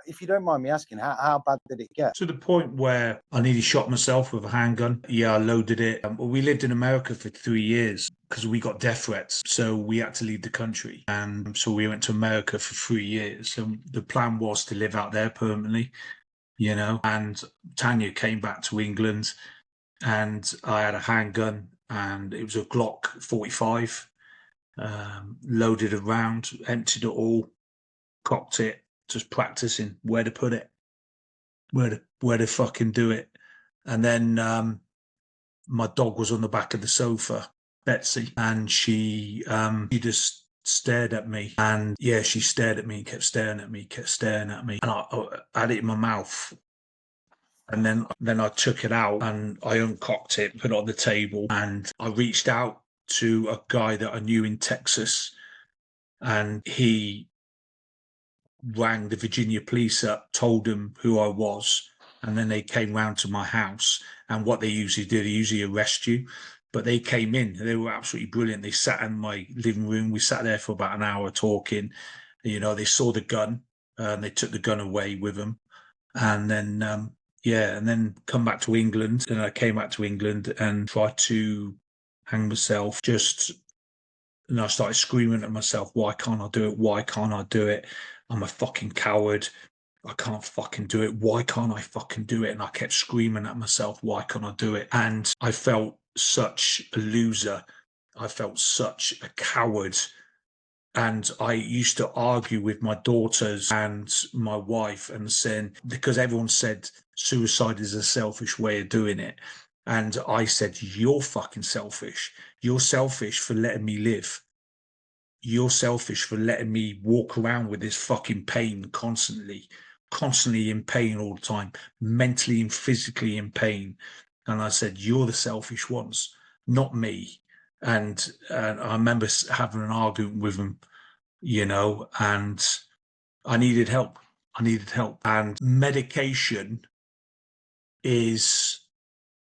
[SPEAKER 1] if you don't mind me asking, how bad did it get?
[SPEAKER 2] To the point where I nearly shot myself with a handgun. Yeah, I loaded it. We lived in America for 3 years because we got death threats, so we had to leave the country, and so we went to America for 3 years. So the plan was to live out there permanently, you know. And Tanya came back to England, and I had a handgun, and it was a Glock 45. Loaded a round, emptied it all, cocked it, just practicing where to put it, where to fucking do it. And then my dog was on the back of the sofa, Betsy, and she just stared at me. And yeah, she stared at me, kept staring at me. And I had it in my mouth. And then I took it out and I uncocked it, put it on the table, and I reached out to a guy that I knew in Texas, and he rang the Virginia police up, told them who I was, and then they came round to my house. And what they usually do, they usually arrest you, but they came in. They were absolutely brilliant. They sat in my living room. We sat there for about an hour talking. You know, they saw the gun, and they took the gun away with them. And then, and then come back to England. And I came back to England and tried to hang myself. And I started screaming at myself, why can't I do it? Why can't I do it? I'm a fucking coward. I can't fucking do it. Why can't I fucking do it? And I kept screaming at myself, why can't I do it? And I felt such a loser. I felt such a coward. And I used to argue with my daughters and my wife and saying, because everyone said suicide is a selfish way of doing it. And I said, you're fucking selfish. You're selfish for letting me live. You're selfish for letting me walk around with this fucking pain constantly in pain all the time, mentally and physically in pain. And I said, you're the selfish ones, not me. And I remember having an argument with them, you know, and I needed help. And medication is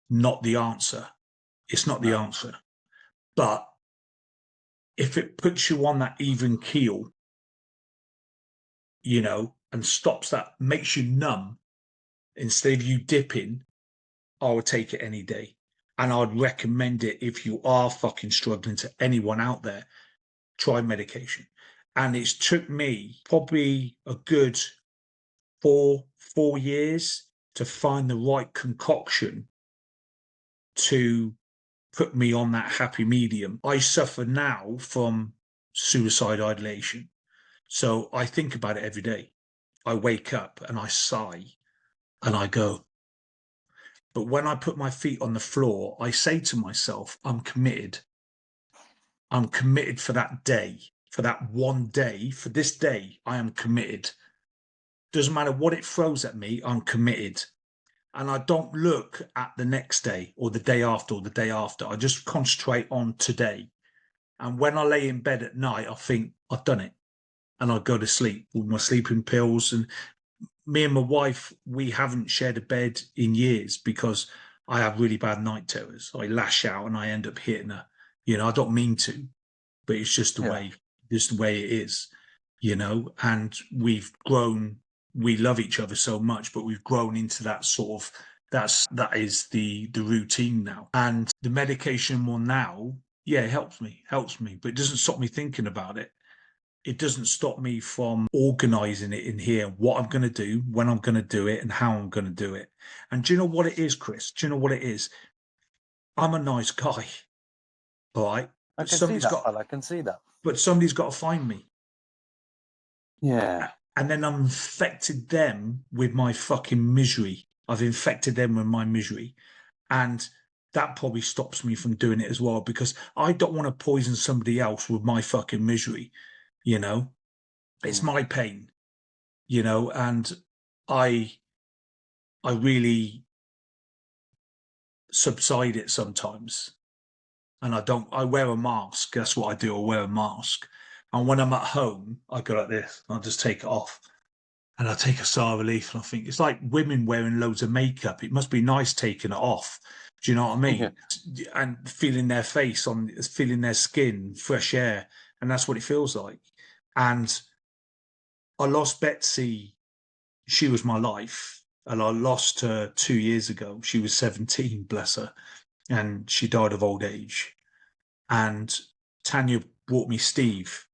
[SPEAKER 2] not the answer. It's not the answer. But if it puts you on that even keel, you know, and stops that, makes you numb, instead of you dipping, I would take it any day. And I'd recommend it if you are fucking struggling, to anyone out there, try medication. And it's took me probably a good four years to find the right concoction to put me on that happy medium. I suffer now from suicide ideation. So I think about it every day. I wake up and I sigh and I go. But when I put my feet on the floor, I say to myself, I'm committed. I'm committed for that day, for that one day, for this day, I am committed. Doesn't matter what it throws at me, I'm committed. And I don't look at the next day or the day after or the day after. I just concentrate on today. And when I lay in bed at night, I think, I've done it. And I go to sleep with my sleeping pills. And me and my wife, we haven't shared a bed in years because I have really bad night terrors. I lash out and I end up hitting her. You know, I don't mean to, but it's just the way it is, you know. And we've grown, we love each other so much, but we've grown into that sort of, that is the routine now. And the medication one now, yeah, it helps me, but it doesn't stop me thinking about it. It doesn't stop me from organizing it in here, what I'm going to do, when I'm going to do it, and how I'm going to do it. And do you know what it is, Chris? Do you know what it is? I'm a nice guy, all right?
[SPEAKER 1] I can see that, I can see that.
[SPEAKER 2] But somebody's got to find me.
[SPEAKER 1] Yeah.
[SPEAKER 2] And then I've infected them with my fucking misery. I've infected them with my misery. And that probably stops me from doing it as well, because I don't want to poison somebody else with my fucking misery, you know? It's my pain, you know, and I really subside it sometimes. And I wear a mask. That's what I do. I wear a mask. And when I'm at home, I go like this. I'll just take it off. And I take a sigh of relief. And I think it's like women wearing loads of makeup. It must be nice taking it off. Do you know what I mean? Yeah. And feeling their face feeling their skin, fresh air. And that's what it feels like. And I lost Betsy. She was my life. And I lost her 2 years ago. She was 17, bless her. And she died of old age. And Tanya brought me Steve.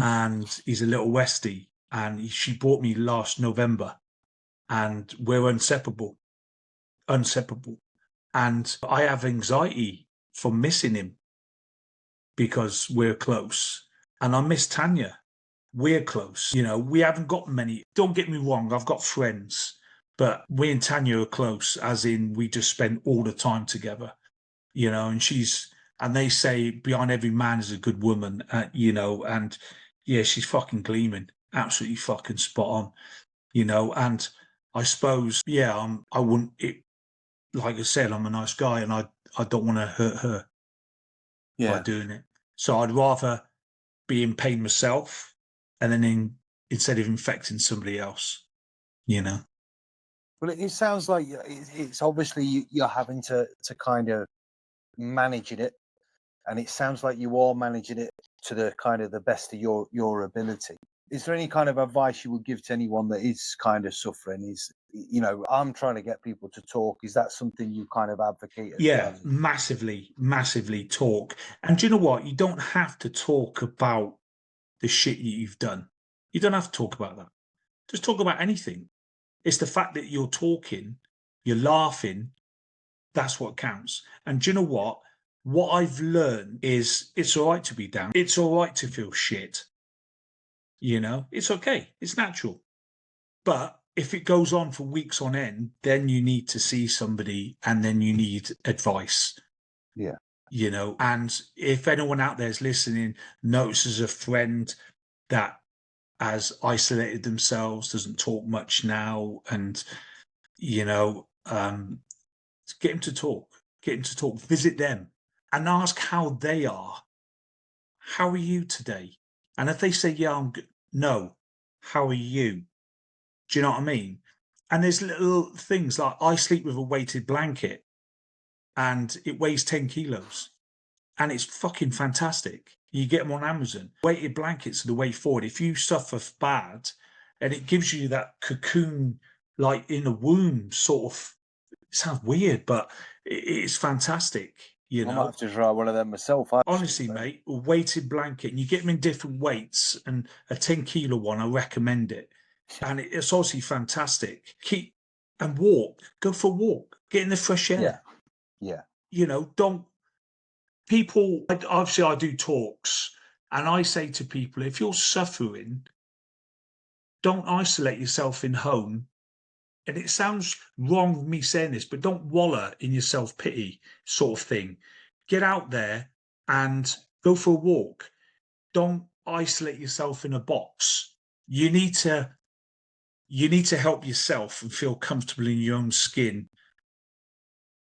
[SPEAKER 2] And he's a little Westie. And she brought me last November. And we're inseparable. And I have anxiety from missing him because we're close. And I miss Tanya. We're close. You know, we haven't got many. Don't get me wrong, I've got friends. But we and Tanya are close, as in we just spend all the time together. You know, and they say behind every man is a good woman, you know, and yeah, she's fucking gleaming. Absolutely fucking spot on, you know. And I suppose, yeah, I wouldn't, like I said, I'm a nice guy and I don't want to hurt her by doing it. So I'd rather be in pain myself and then instead of infecting somebody else, you know.
[SPEAKER 1] Well, it sounds like it's obviously you're having to kind of managing it, and it sounds like you are managing it to the kind of the best of your ability. Is there any kind of advice you would give to anyone that is kind of suffering? Is, you know, I'm trying to get people to talk. Is that something you kind of advocate as
[SPEAKER 2] yeah,
[SPEAKER 1] well?
[SPEAKER 2] massively talk. And do you know what? You don't have to talk about the shit that you've done. You don't have to talk about that. Just talk about anything. It's the fact that you're talking, you're laughing, that's what counts. And do you know what? What I've learned is it's all right to be down. It's all right to feel shit. You know, it's okay. It's natural. But if it goes on for weeks on end, then you need to see somebody and then you need advice.
[SPEAKER 1] Yeah.
[SPEAKER 2] You know, and if anyone out there is listening, notices a friend that has isolated themselves, doesn't talk much now, and, you know, get him to talk, visit them and ask how they are. How are you today? And if they say, yeah, I'm good, no, how are you? Do you know what I mean? And there's little things like I sleep with a weighted blanket and it weighs 10 kilos and it's fucking fantastic. You get them on Amazon. Weighted blankets are the way forward. If you suffer bad and it gives you that cocoon, like in the womb, sort of, it sounds weird, but it's fantastic, you
[SPEAKER 1] I
[SPEAKER 2] know.
[SPEAKER 1] might have to try one of them myself. Actually,
[SPEAKER 2] Honestly,
[SPEAKER 1] so.
[SPEAKER 2] mate, a weighted blanket, and you get them in different weights, and a 10-kilo one, I recommend it. And it's obviously fantastic. Keep and walk, go for a walk, get in the fresh air.
[SPEAKER 1] Yeah.
[SPEAKER 2] You know, don't people, obviously, I do talks, and I say to people, if you're suffering, don't isolate yourself in home. And it sounds wrong me saying this, but don't wallow in your self-pity sort of thing. Get out there and go for a walk. Don't isolate yourself in a box. You need to help yourself and feel comfortable in your own skin,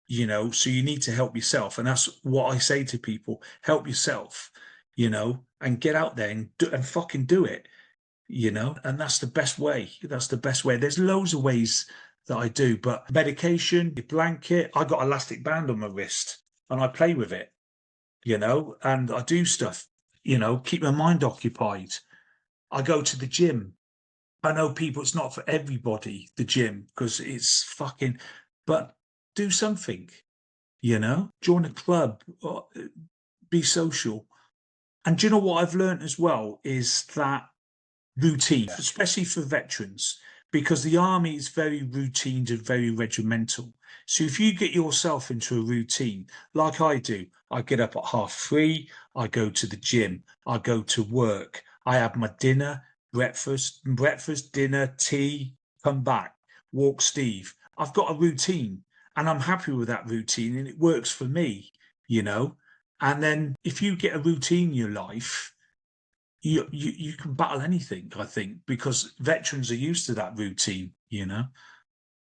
[SPEAKER 2] you know. So you need to help yourself, and that's what I say to people: help yourself, you know, and get out there and fucking do it, you know. And that's the best way. That's the best way. There's loads of ways that I do, but medication, your blanket. I got elastic band on my wrist, and I play with it, you know, and I do stuff, you know, keep my mind occupied. I go to the gym. I know people, it's not for everybody, the gym, because it's fucking, but do something, you know, join a club, or be social. And do you know what I've learned as well is that routine, especially for veterans, because the army is very routine and very regimental. So if you get yourself into a routine, like I do, I get up at 3:30, I go to the gym, I go to work, I have my dinner, breakfast, dinner, tea, come back, walk Steve. I've got a routine and I'm happy with that routine and it works for me, you know. And then if you get a routine in your life, you can battle anything, I think, because veterans are used to that routine, you know.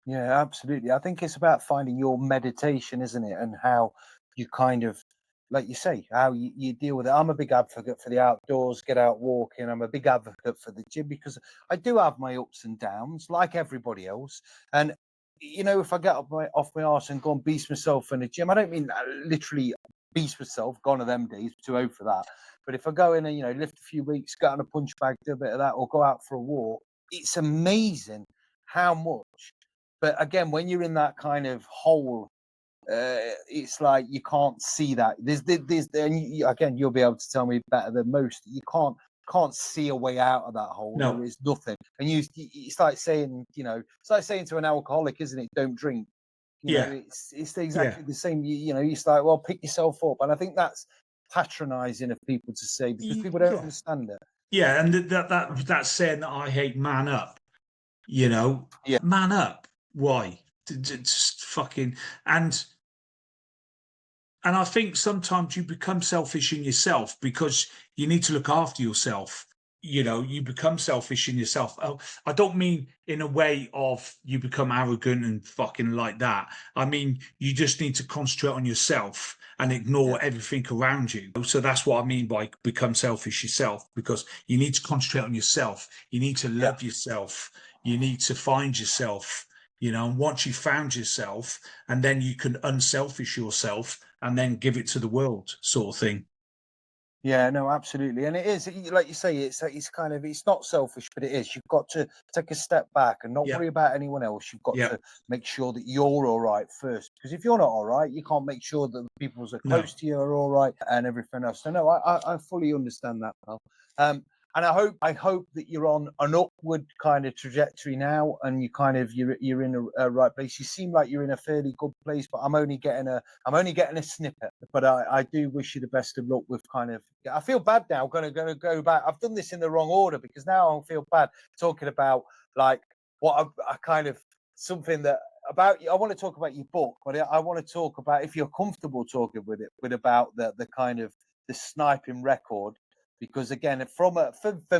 [SPEAKER 1] Yeah, absolutely. I think it's about finding your meditation, isn't it? And how you kind of, like you say, how you deal with it. I'm a big advocate for the outdoors, get out walking. I'm a big advocate for the gym because I do have my ups and downs, like everybody else. And you know, if I get off my arse and go and beast myself in the gym, I don't mean literally beast myself. Gone are them days, too old for that. But if I go in and lift a few weights, get on a punch bag, do a bit of that, or go out for a walk, it's amazing how much. But again, when you're in that kind of hole, it's like you can't see that. And again, you'll be able to tell me better than most. You can't see a way out of that hole.
[SPEAKER 2] No.
[SPEAKER 1] There is nothing. And it's like saying, it's like saying to an alcoholic, isn't it? Don't drink. It's exactly the same. You start, well, pick yourself up. And I think that's patronizing of people to say because people don't understand it.
[SPEAKER 2] Yeah, and that's saying that I hate man up, you know.
[SPEAKER 1] Yeah.
[SPEAKER 2] Man up. Why? Just fucking and I think sometimes you become selfish in yourself because you need to look after yourself. You know, you become selfish in yourself. Oh, I don't mean in a way of you become arrogant and fucking like that. I mean, you just need to concentrate on yourself and ignore everything around you. So that's what I mean by become selfish yourself, because you need to concentrate on yourself. You need to love yourself. You need to find yourself, you know, and once you found yourself, and then you can unselfish yourself and then give it to the world, sort of thing.
[SPEAKER 1] Yeah, no, absolutely. And it is, like you say, it's kind of, it's not selfish, but it is. You've got to take a step back and not worry about anyone else. You've got to make sure that you're all right first. Because if you're not all right, you can't make sure that the people that are close to you are all right and everything else. So no, I fully understand that, pal. And I hope that you're on an upward kind of trajectory now, and you're in a right place. You seem like you're in a fairly good place, but I'm only getting a snippet. But I do wish you the best of luck with kind of. I feel bad now. Going to go back. I've done this in the wrong order because now I feel bad talking about like what I kind of something that about. I want to talk about your book, but I want to talk about, if you're comfortable talking with about the kind of the sniping record. Because again, for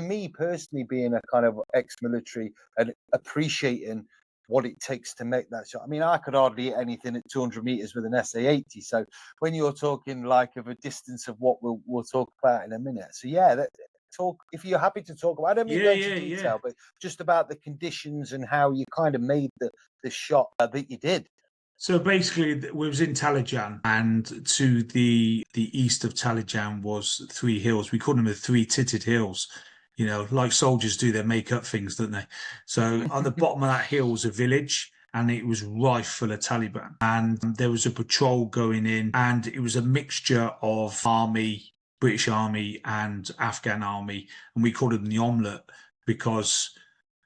[SPEAKER 1] me personally, being a kind of ex-military and appreciating what it takes to make that shot. I mean, I could hardly hit anything at 200 meters with an SA-80. So when you're talking like of a distance of what we'll talk about in a minute. So talk if you're happy to talk about. I don't mean go into detail, but just about the conditions and how you kind of made the shot that you did.
[SPEAKER 2] So basically, we was in Talajan, and to the east of Talajan was 3 hills. We called them the 3-titted hills, you know, like soldiers do their make-up things, don't they? So on the bottom of that hill was a village, and it was rife full of Taliban. And there was a patrol going in, and it was a mixture of army, British Army and Afghan Army, and we called them the omelette because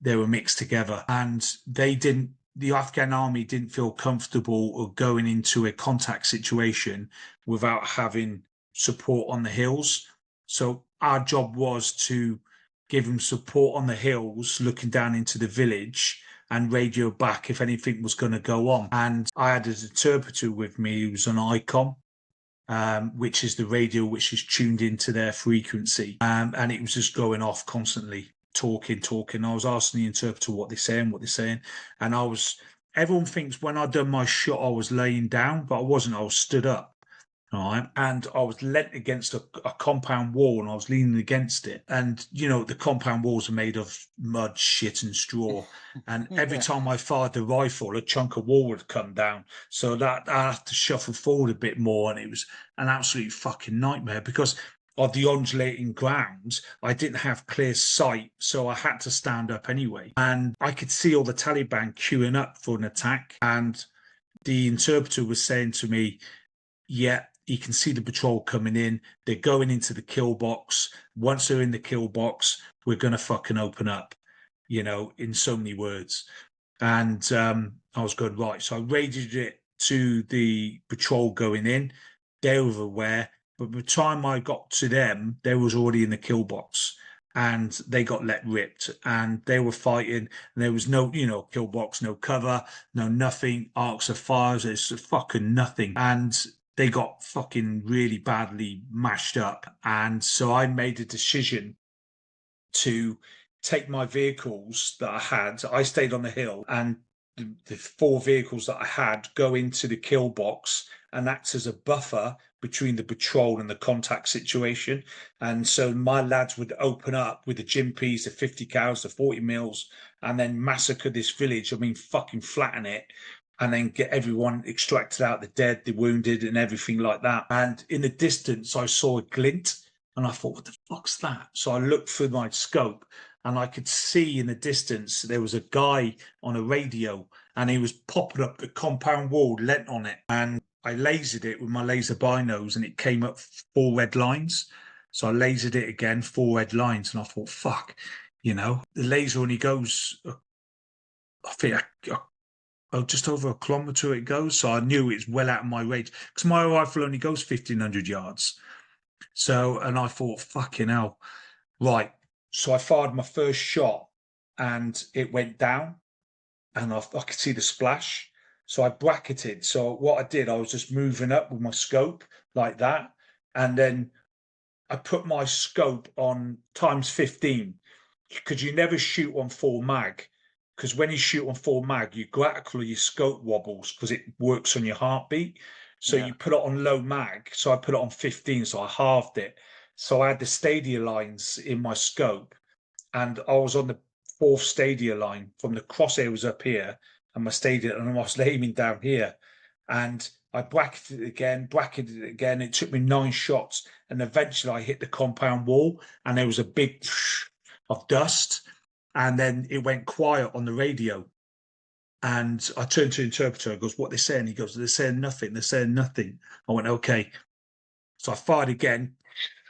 [SPEAKER 2] they were mixed together. And the Afghan Army didn't feel comfortable going into a contact situation without having support on the hills. So our job was to give them support on the hills, looking down into the village, and radio back if anything was going to go on. And I had an interpreter with me who was an ICOM, which is the radio which is tuned into their frequency. And it was just going off constantly, talking. I was asking the interpreter what they're saying. And everyone thinks when I'd done my shot, I was laying down, but I wasn't. I was stood up. All right. And I was leant against a compound wall, and I was leaning against it. And, the compound walls are made of mud, shit and straw. And every time I fired the rifle, a chunk of wall would come down. So that I had to shuffle forward a bit more. And it was an absolute fucking nightmare because of the undulating ground. I didn't have clear sight, so I had to stand up anyway. And I could see all the Taliban queuing up for an attack. And the interpreter was saying to me, yeah, you can see the patrol coming in. They're going into the kill box. Once they're in the kill box, we're going to fucking open up, in so many words. And I was going, right. So I radiated it to the patrol going in. They were aware. But by the time I got to them, they was already in the kill box. And they got let ripped. And they were fighting. And there was no, kill box, no cover, no nothing. Arcs of fires. There's fucking nothing. And they got fucking really badly mashed up. And so I made a decision to take my vehicles that I had. I stayed on the hill, and the 4 vehicles that I had go into the kill box and act as a buffer between the patrol and the contact situation. And so my lads would open up with the Jimpies, the 50 cows, the 40 mils, and then massacre this village. Fucking flatten it. And then get everyone extracted out, the dead, the wounded, and everything like that. And in the distance, I saw a glint, and I thought, what the fuck's that? So I looked through my scope, and I could see in the distance there was a guy on a radio, and he was popping up the compound wall, leant on it. And I lasered it with my laser binos, and it came up 4 red lines. So I lasered it again, 4 red lines, and I thought, fuck, the laser only goes, I think, just over a kilometre it goes. So I knew it's well out of my range because my rifle only goes 1,500 yards. So, and I thought, fucking hell. Right. So I fired my first shot and it went down and I could see the splash. So I bracketed. So what I did, I was just moving up with my scope like that. And then I put my scope on times 15 because you never shoot on 4 mag. Because when you shoot on 4 mag, your graticle, your scope wobbles because it works on your heartbeat. So you put it on low mag. So I put it on 15, so I halved it. So I had the stadia lines in my scope, and I was on the 4th stadia line from the crosshair was up here, and my stadia, and I was aiming down here. And I bracketed it again. It took me 9 shots, and eventually I hit the compound wall, and there was a big of dust. And then it went quiet on the radio. And I turned to the interpreter. I goes, what they saying? He goes, they're saying nothing. They're saying nothing. I went, okay. So I fired again,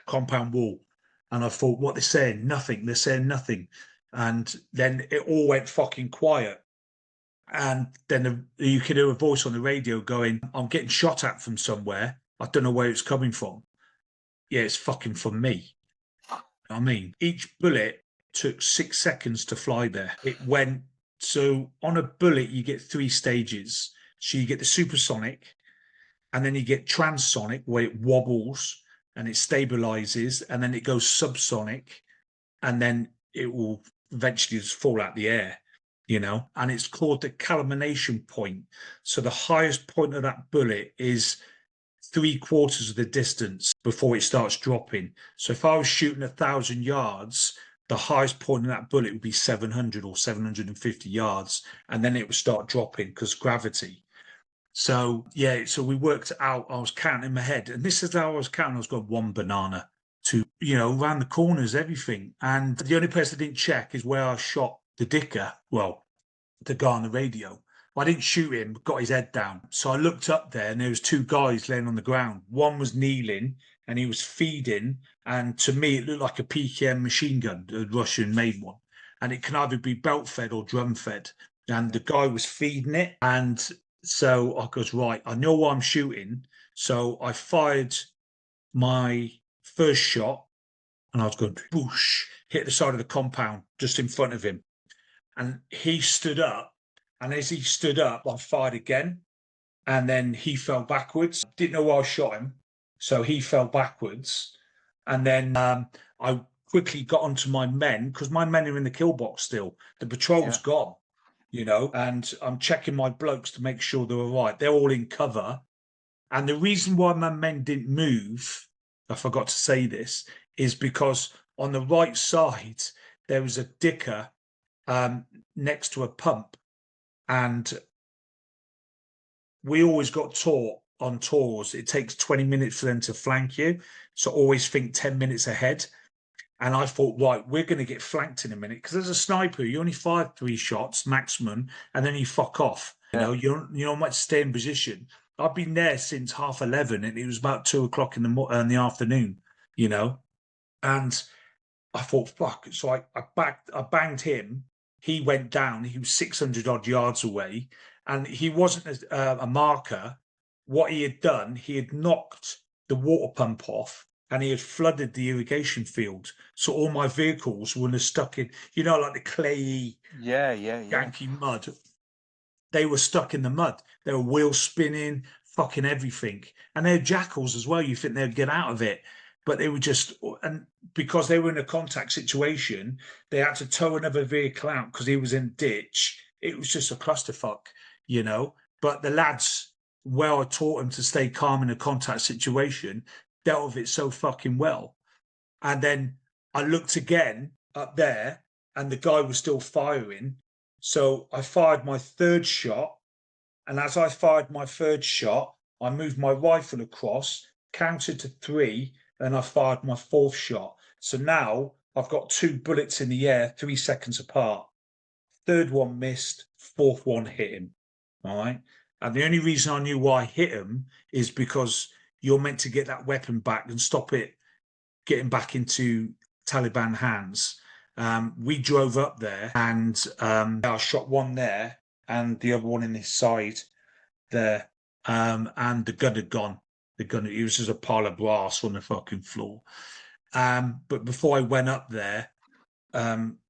[SPEAKER 2] compound wall. And I thought, what they're saying? Nothing. They're saying nothing. And then it all went fucking quiet. And then you could hear a voice on the radio going, I'm getting shot at from somewhere. I don't know where it's coming from. Yeah, it's fucking from me. I mean, each bullet took 6 seconds to fly there. It went, so on a bullet, you get 3 stages. So you get the supersonic, and then you get transsonic, where it wobbles and it stabilizes, and then it goes subsonic, and then it will eventually just fall out the air, and it's called the culmination point. So the highest point of that bullet is 3/4 of the distance before it starts dropping. So if I was shooting 1,000 yards, the highest point of that bullet would be 700 or 750 yards, and then it would start dropping because gravity. So, yeah, so we worked out, I was counting in my head, and this is how I was counting. I was going 1 banana, 2, around the corners, everything. And the only place I didn't check is where I shot the dicker, well, the guy on the radio. I didn't shoot him, got his head down. So I looked up there and there was two guys laying on the ground. One was kneeling and he was feeding. And to me, it looked like a PKM machine gun, a Russian made one. And it can either be belt fed or drum fed. And the guy was feeding it. And so I goes, right, I know what I'm shooting. So I fired my first shot and I was going, whoosh, hit the side of the compound just in front of him. And he stood up. And as he stood up, I fired again. And then he fell backwards. Didn't know where I shot him. So he fell backwards. And then I quickly got onto my men, because my men are in the kill box still. The patrol's gone, you know, and I'm checking my blokes to make sure they're all right. They're all in cover. And the reason why my men didn't move, I forgot to say this, is because on the right side, there was a dicker next to a pump. And we always got taught on tours, it takes 20 minutes for them to flank you. So always think 10 minutes ahead. And I thought, right, we're going to get flanked in a minute. Because as a sniper, you only fire 3 shots maximum, and then you fuck off. You know, you're not much stay in position. I've been there since 11:30, and it was about 2 o'clock in the afternoon, you know. And I thought, fuck. So I banged him. He went down. He was 600 odd yards away, and he wasn't a marker. What he had done, he had knocked the water pump off, and he had flooded the irrigation field. So all my vehicles were stuck in, you know, like the clayey, janky mud. They were stuck in the mud. They were wheel spinning, fucking everything. And they're jackals as well. You think they'd get out of it. But they were just, and because they were in a contact situation, they had to tow another vehicle out because he was in a ditch. It was just a clusterfuck, you know. But the lads, well, I taught them to stay calm in a contact situation, dealt with it so fucking well. And then I looked again up there and the guy was still firing. So I fired my third shot. And as I fired my third shot, I moved my rifle across, counted to 3, and I fired my fourth shot. So now I've got 2 bullets in the air, 3 seconds apart. Third one missed, fourth one hit him. All right. And the only reason I knew why I hit him is because you're meant to get that weapon back and stop it getting back into Taliban hands. We drove up there and I shot one there and the other one in his side there. And the gun had gone. The gun, it was just a pile of brass on the fucking floor. But before I went up there,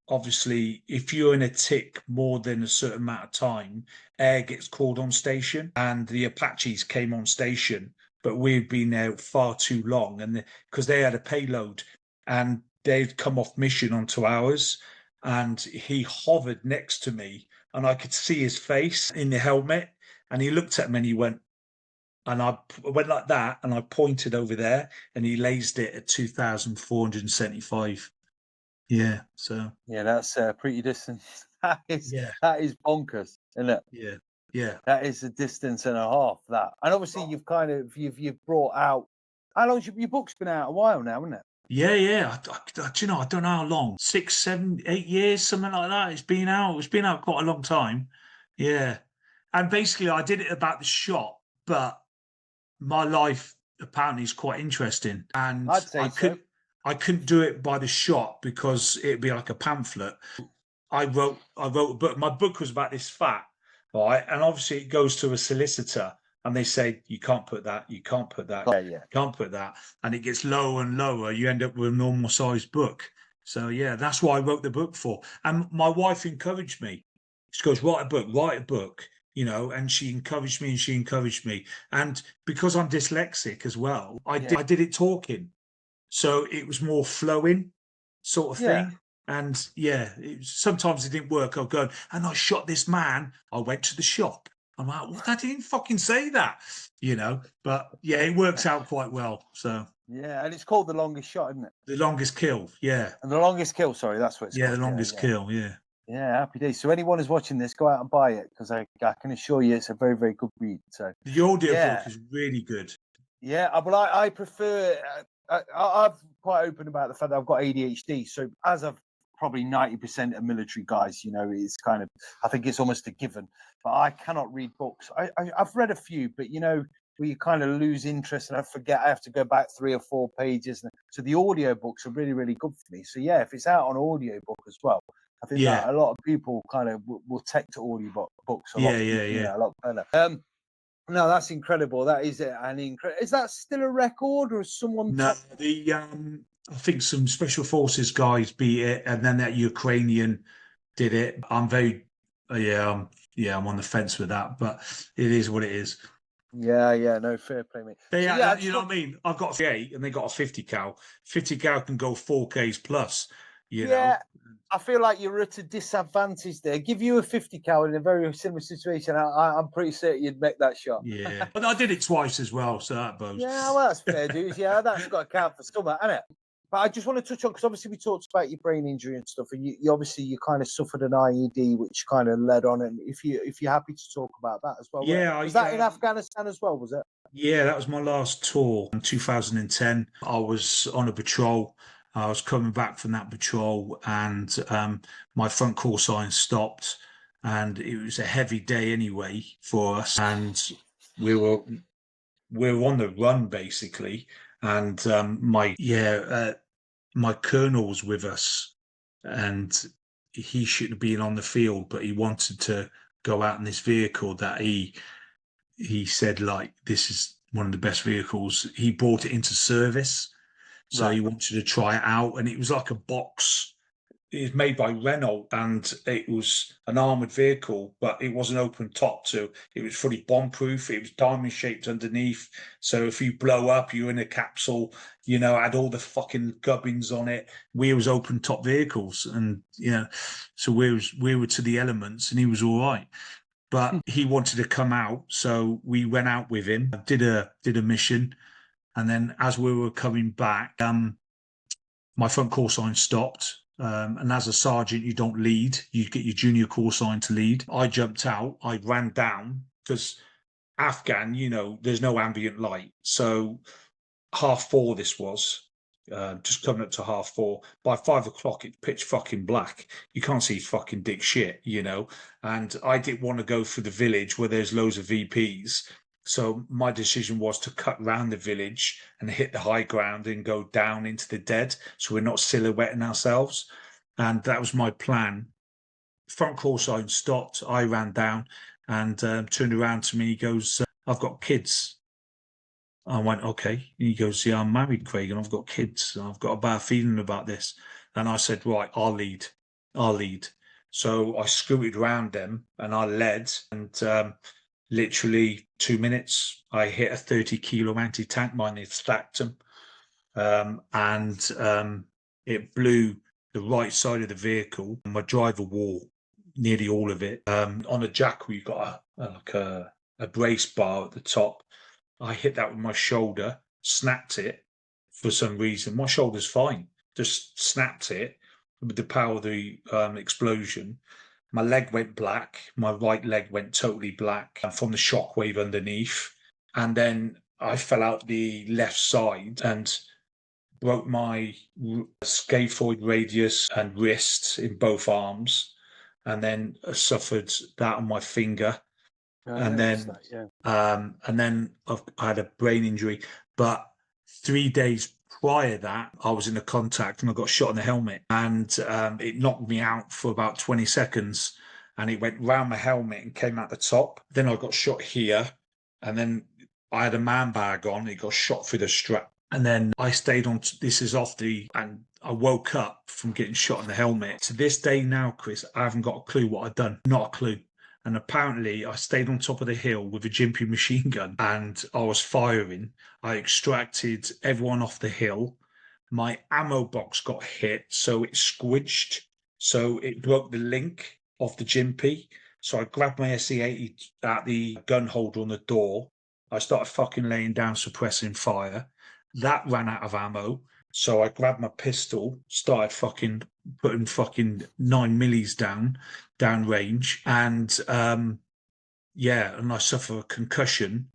[SPEAKER 2] obviously, if you're in a tick more than a certain amount of time, air gets called on station, and the Apaches came on station, but we'd been there far too long, and because they had a payload, and they'd come off mission onto ours, and he hovered next to me, and I could see his face in the helmet, and he looked at me and he went, and I went like that, and I pointed over there, and he lased it at 2,475. Yeah, so
[SPEAKER 1] yeah, that's pretty distant. That is
[SPEAKER 2] yeah,
[SPEAKER 1] bonkers, isn't it?
[SPEAKER 2] yeah.
[SPEAKER 1] That is a distance and a half. That, and obviously you've kind of you've brought out. How long's your book's been out? A while now, isn't it?
[SPEAKER 2] Yeah. Do you know? I don't know how long. 6, 7, 8 years, something like that. It's been out. It's been out quite a long time. Yeah, and basically I did it about the shot, but my life apparently is quite interesting, and
[SPEAKER 1] I'd say
[SPEAKER 2] I couldn't do it by the shot because it'd be like a pamphlet. I wrote a book. My book was about this fat, right? And obviously it goes to a solicitor and they say, you can't put that, you can't put that, you can't put that. And it gets lower and lower. You end up with a normal sized book. So yeah, that's what I wrote the book for. And my wife encouraged me. She goes, write a book, you know, and she encouraged me. And because I'm dyslexic as well, I did it talking. So it was more flowing sort of thing. And yeah, sometimes it didn't work. I'll go, and I shot this man. I went to the shop. I'm like, what? I didn't fucking say that, you know. But yeah, it works out quite well. So
[SPEAKER 1] yeah, and it's called The Longest Shot, isn't it?
[SPEAKER 2] The Longest Kill, yeah.
[SPEAKER 1] And The Longest Kill, sorry, that's what it's called.
[SPEAKER 2] The Longest Kill, yeah.
[SPEAKER 1] Yeah, happy days. So anyone who's watching this, go out and buy it because I can assure you it's a very, very good read. So
[SPEAKER 2] the audio book is really good.
[SPEAKER 1] Yeah, well, I prefer. I'm quite open about the fact that I've got ADHD. So as I've probably 90% of military guys, you know, is kind of, I think it's almost a given. But I cannot read books. I've read a few, but you know, where you kind of lose interest and I forget, I have to go back 3 or 4 pages. So the audio books are really, really good for me. So yeah, if it's out on audio book as well, I think
[SPEAKER 2] Yeah.
[SPEAKER 1] that a lot of people kind of will take to audio books a lot, you know, a lot better. No, that's incredible. That is an incredible. Is that still a record, or is someone?
[SPEAKER 2] No, I think some special forces guys beat it, and then that Ukrainian did it. I'm very, I'm on the fence with that, but it is what it is.
[SPEAKER 1] Yeah, no, fair play, mate.
[SPEAKER 2] They,
[SPEAKER 1] So, yeah,
[SPEAKER 2] you know what I mean? I've got 8 and they got a 50 cal. 50 cal can go 4Ks plus, you know.
[SPEAKER 1] I feel like you're at a disadvantage there. Give you a 50 cal in a very similar situation, I'm pretty certain you'd make that shot.
[SPEAKER 2] Yeah, but I did it twice as well, so that bows.
[SPEAKER 1] Yeah, well, that's fair dues. Yeah, that's got to count for some, hasn't it? But I just want to touch on, because obviously we talked about your brain injury and stuff, and you obviously you kind of suffered an IED, which kind of led on. And if you're happy to talk about that as well,
[SPEAKER 2] Yeah,
[SPEAKER 1] was that in Afghanistan as well? Was it?
[SPEAKER 2] Yeah, that was my last tour in 2010. I was on a patrol. I was coming back from that patrol, and my front call sign stopped, and it was a heavy day anyway for us, and we were on the run basically, and my colonel was with us, and he should have been on the field, but he wanted to go out in this vehicle that he said, like, this is one of the best vehicles. He brought it into service, so he wanted to try it out, and it was like a box. It was made by Renault, and it was an armored vehicle, but it wasn't open top, so it was fully bomb-proof. It was diamond-shaped underneath, so if you blow up, you're in a capsule. You know, had all the fucking gubbins on it. We was open-top vehicles, and you know, so we were to the elements, and he was all right. But he wanted to come out, so we went out with him, did a mission, and then as we were coming back, my front call sign stopped. And as a sergeant, you don't lead. You get your junior call sign to lead. I jumped out. I ran down because Afghan, you know, there's no ambient light. So 4:30 this was, just coming up to 4:30. By 5 o'clock, it's pitch fucking black. You can't see fucking dick shit, you know. And I didn't want to go through the village where there's loads of VPs. So my decision was to cut round the village and hit the high ground and go down into the dead, so we're not silhouetting ourselves. And that was my plan. Front call sign stopped. I ran down and turned around to me. He goes, "I've got kids." I went, "Okay." He goes, "Yeah, I'm married, Craig, and I've got kids. And I've got a bad feeling about this." And I said, "Right, I'll lead. I'll lead." So I scooted around them and I led, and literally 2 minutes, I hit a 30-kilo anti-tank mine. It stacked them, and it blew the right side of the vehicle. My driver wore nearly all of it. On a jack, we've got a brace bar at the top. I hit that with my shoulder, snapped it for some reason. My shoulder's fine, just snapped it with the power of the explosion. My leg went black. My right leg went totally black from the shockwave underneath. And then I fell out the left side and broke my scaphoid radius and wrist in both arms. And then suffered that on my finger. And then I had a brain injury. But 3 days prior that, I was in a contact and I got shot in the helmet, and it knocked me out for about 20 seconds, and it went round my helmet and came out the top. Then I got shot here, and then I had a man bag on. It got shot through the strap, and then I stayed on. This is off and I woke up from getting shot in the helmet. To this day now, Chris, I haven't got a clue what I'd done. Not a clue. And apparently I stayed on top of the hill with a Jimpy machine gun and I was firing. I extracted everyone off the hill. My ammo box got hit, so it squidged. So it broke the link of the Jimpy. So I grabbed my SE80 at the gun holder on the door. I started fucking laying down, suppressing fire. That ran out of ammo. So I grabbed my pistol, started fucking putting fucking 9 millis down range, and and I suffered a concussion,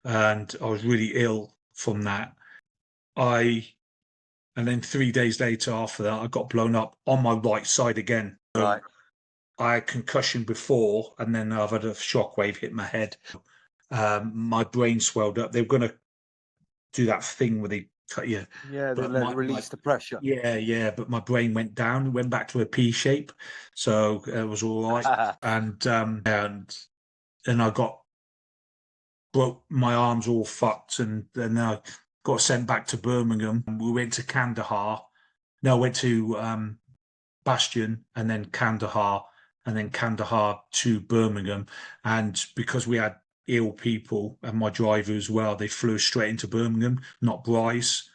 [SPEAKER 2] and I was really ill from that. I And then 3 days later after that, I got blown up on my right side again. So
[SPEAKER 1] Right.
[SPEAKER 2] I had concussion before, and then I've had a shockwave hit my head. My brain swelled up. They were going to do that thing where they cut you.
[SPEAKER 1] Yeah, they
[SPEAKER 2] But
[SPEAKER 1] let release the pressure.
[SPEAKER 2] yeah, but my brain went down. It went back to a P shape, so it was all right. And I broke my arms all fucked, and then I got sent back to Birmingham. We went to Kandahar. No, I went to Bastion, and then Kandahar, and then Kandahar to Birmingham. And because we had ill people and my driver as well, they flew straight into Birmingham, not Bryce.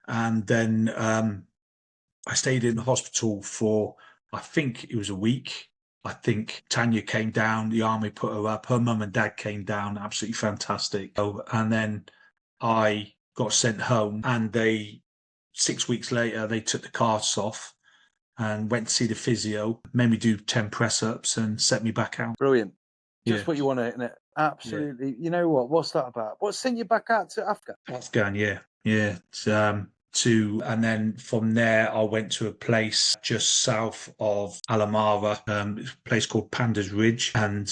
[SPEAKER 2] And then I stayed in the hospital for, I think it was a week. I think Tanya came down, the army put her up, her mum and dad came down, absolutely fantastic. And then I got sent home, and 6 weeks later, they took the casts off and went to see the physio, made me do 10 press ups and set me back out.
[SPEAKER 1] Brilliant. Just
[SPEAKER 2] Yeah.
[SPEAKER 1] what you want, isn't it? Absolutely. Yeah. You know what? What's that about? What sent you back out to Afghan?
[SPEAKER 2] Afghan, yeah. Yeah. And then from there, I went to a place just south of Alamara, a place called Panda's Ridge. And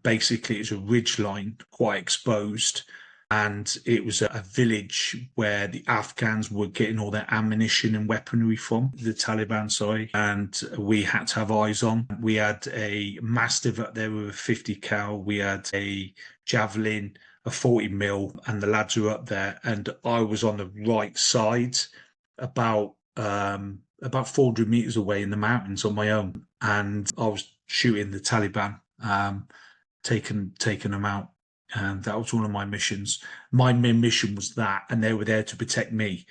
[SPEAKER 2] basically, it's a ridge line, quite exposed. And it was a village where the Afghans were getting all their ammunition and weaponry from, the Taliban, sorry. And we had to have eyes on. We had a Mastiff up there with a 50 cal. We had a Javelin, a 40 mil, and the lads were up there. And I was on the right side, about 400 meters away in the mountains on my own. And I was shooting the Taliban, taking them out. And that was one of my missions. My main mission was that, and they were there to protect me,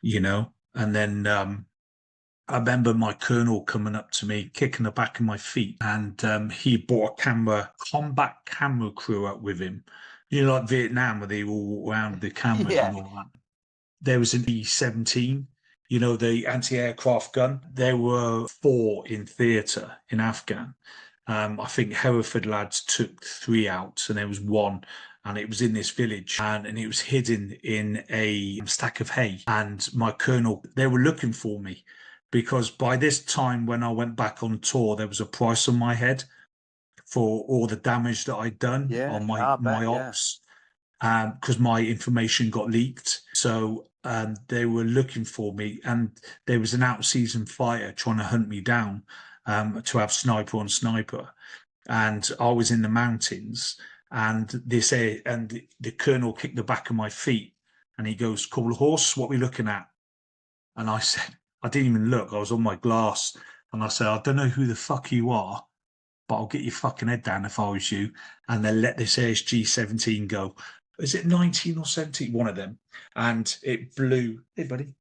[SPEAKER 2] And then I remember my colonel coming up to me, kicking the back of my feet, and he brought a combat camera crew up with him. Like Vietnam, where they all walk around the cameras and all that. There was an E-17, the anti-aircraft gun. There were 4 in theatre in Afghan. I think Hereford lads took 3 out, and there was 1, and it was in this village, and it was hidden in a stack of hay. And my colonel, they were looking for me, because by this time when I went back on tour, there was a price on my head for all the damage that I'd done on my ops, because my information got leaked. So they were looking for me, and there was an out-season fighter trying to hunt me down, to have sniper on sniper. And I was in the mountains, and the colonel kicked the back of my feet, and he goes, "Call a horse, what are we looking at?" And I said, I didn't even look, I was on my glass, and I said, "I don't know who the fuck you are, but I'll get your fucking head down if I was you." And they let this ASG-17 go. Is it 19 or 17? One of them. And it blew, hey buddy,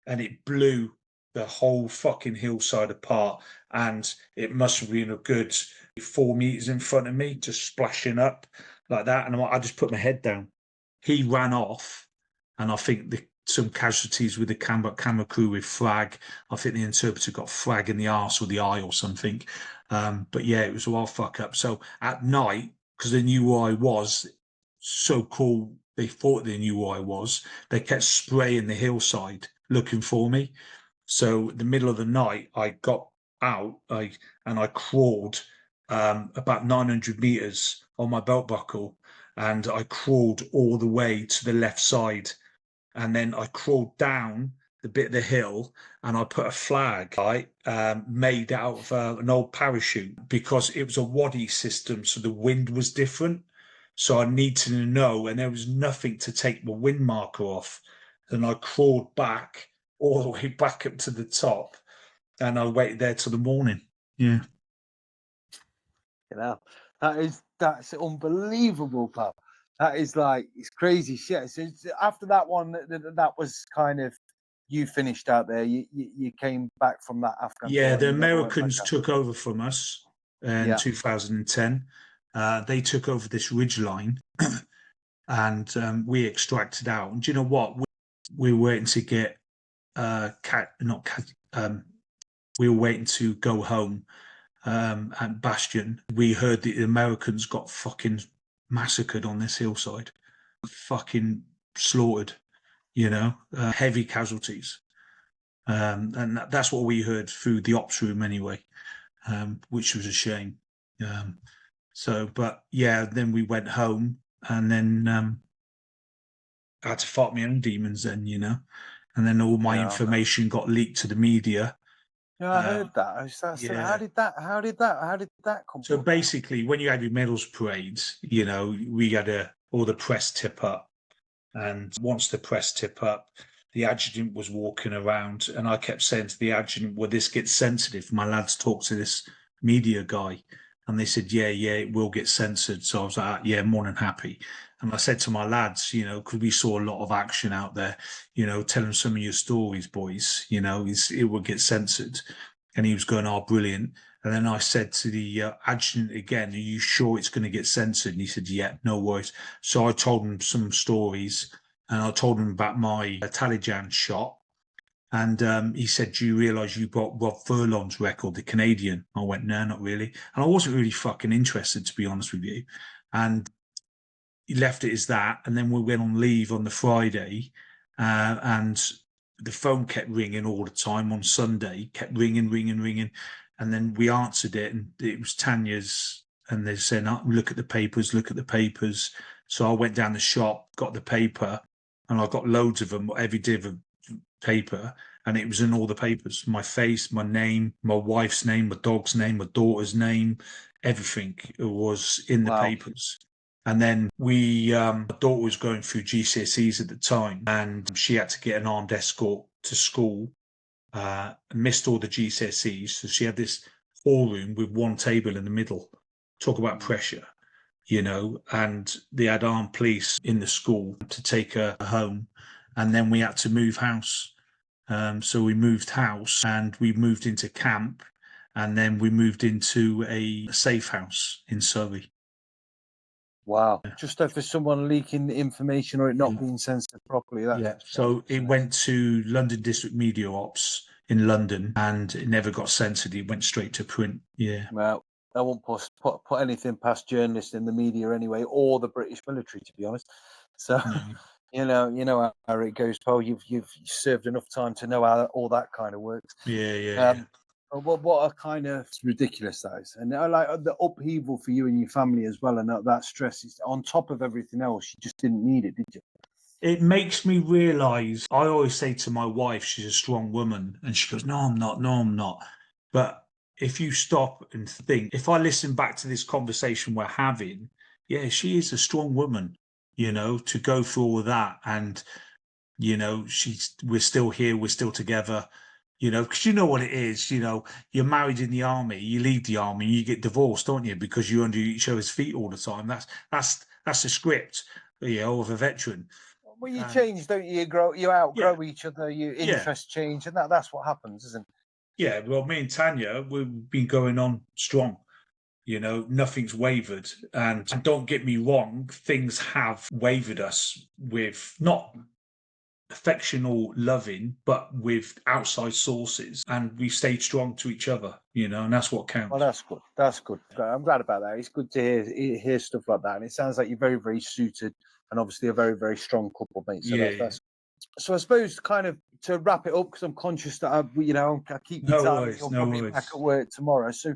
[SPEAKER 2] and it blew the whole fucking hillside apart. And it must have been a good 4 meters in front of me, just splashing up like that. And I just put my head down. He ran off, and I think some casualties with the camera crew with frag. I think the interpreter got frag in the arse or the eye or something. But yeah, it was a wild fuck up. So at night, because they knew who I was, so cool, they thought they knew who I was, they kept spraying the hillside looking for me. So the middle of the night, I got out, and I crawled about 900 meters on my belt buckle, and I crawled all the way to the left side, and then I crawled down the bit of the hill, and I put a flag made out of an old parachute, because it was a waddy system, so the wind was different. So I needed to know, and there was nothing to take the wind marker off. Then I crawled back all the way back up to the top, and I waited there till the morning. Yeah.
[SPEAKER 1] That's unbelievable, pal. That is it's crazy shit. So after that one, that was kind of, you finished out there. You came back from that Afghan.
[SPEAKER 2] Yeah, the Americans took over from us in 2010. They took over this ridge line, and we extracted out. And do you know what? We were waiting to get we were waiting to go home at Bastion. We heard the Americans got fucking massacred on this hillside, fucking slaughtered. heavy casualties. And that's what we heard through the ops room anyway, which was a shame. But yeah, then we went home, and then I had to fight my own demons then, and then all my information got leaked to the media.
[SPEAKER 1] Yeah, I heard that.
[SPEAKER 2] Yeah.
[SPEAKER 1] How did that come?
[SPEAKER 2] So basically, when you had your medals parades, we had all the press tip up, and once the press tip up, the adjutant was walking around, and I kept saying to the adjutant, "Well, this gets sensitive. My lads talk to this media guy," and they said, "Yeah, it will get censored." So I was like, "Yeah, more than happy." And I said to my lads, because we saw a lot of action out there, tell them some of your stories, boys. It will get censored. And he was going, "Oh, brilliant." And then I said to the adjutant again, "Are you sure it's going to get censored?" And he said, "Yeah, no worries." So I told him some stories, and I told him about my Talijan shot. And he said, "Do you realise you got Rob Furlong's record, the Canadian?" I went, "No, not really." And I wasn't really fucking interested, to be honest with you. And he left it as that. And then we went on leave on the Friday, and the phone kept ringing all the time on Sunday, kept ringing. And then we answered it, and it was Tanya's, and they said, "Oh, look at the papers. So I went down the shop, got the paper, and I got loads of them, every day of a paper, and it was in all the papers. My face, my name, my wife's name, my dog's name, my daughter's name, everything was in the papers. And then my daughter was going through GCSEs at the time, and she had to get an armed escort to school, missed all the GCSEs. So she had this hall room with one table in the middle. Talk about pressure, and they had armed police in the school to take her home. And then we had to move house. So we moved house, and we moved into camp, and then we moved into a safe house in Surrey.
[SPEAKER 1] Wow. Just for someone leaking the information or it not being censored properly.
[SPEAKER 2] So it went to London District Media Ops in London, and it never got censored. It went straight to print. Yeah.
[SPEAKER 1] Well, I won't put anything past journalists in the media anyway, or the British military, to be honest. So, you know how it goes, Paul. You've served enough time to know how all that kind of works.
[SPEAKER 2] Yeah.
[SPEAKER 1] What a kind of ridiculous that is, and I like the upheaval for you and your family as well, and that stress is on top of everything else. You just didn't need it, did you?
[SPEAKER 2] It makes me realise. I always say to my wife, she's a strong woman, and she goes, "No, I'm not. No, I'm not." But if you stop and think, if I listen back to this conversation we're having, yeah, she is a strong woman. To go through all of that, and we're still here, we're still together. Because you know what it is, you're married in the army, you leave the army, you get divorced, don't you? Because you're under each other's feet all the time. That's the script, of a veteran.
[SPEAKER 1] Well, you change, don't you? You outgrow each other, your interests change, and that's what happens, isn't it?
[SPEAKER 2] Yeah, well, me and Tanya, we've been going on strong. Nothing's wavered. And don't get me wrong, things have wavered us with not affection or loving, but with outside sources, and we stayed strong to each other, and that's what counts.
[SPEAKER 1] Well, that's good. I'm glad about that. It's good to hear stuff like that, and it sounds like you're very, very suited, and obviously a very, very strong couple, mate. So that's so I suppose kind of to wrap it up, because I'm conscious that I keep you time. You'll probably be back at work tomorrow. So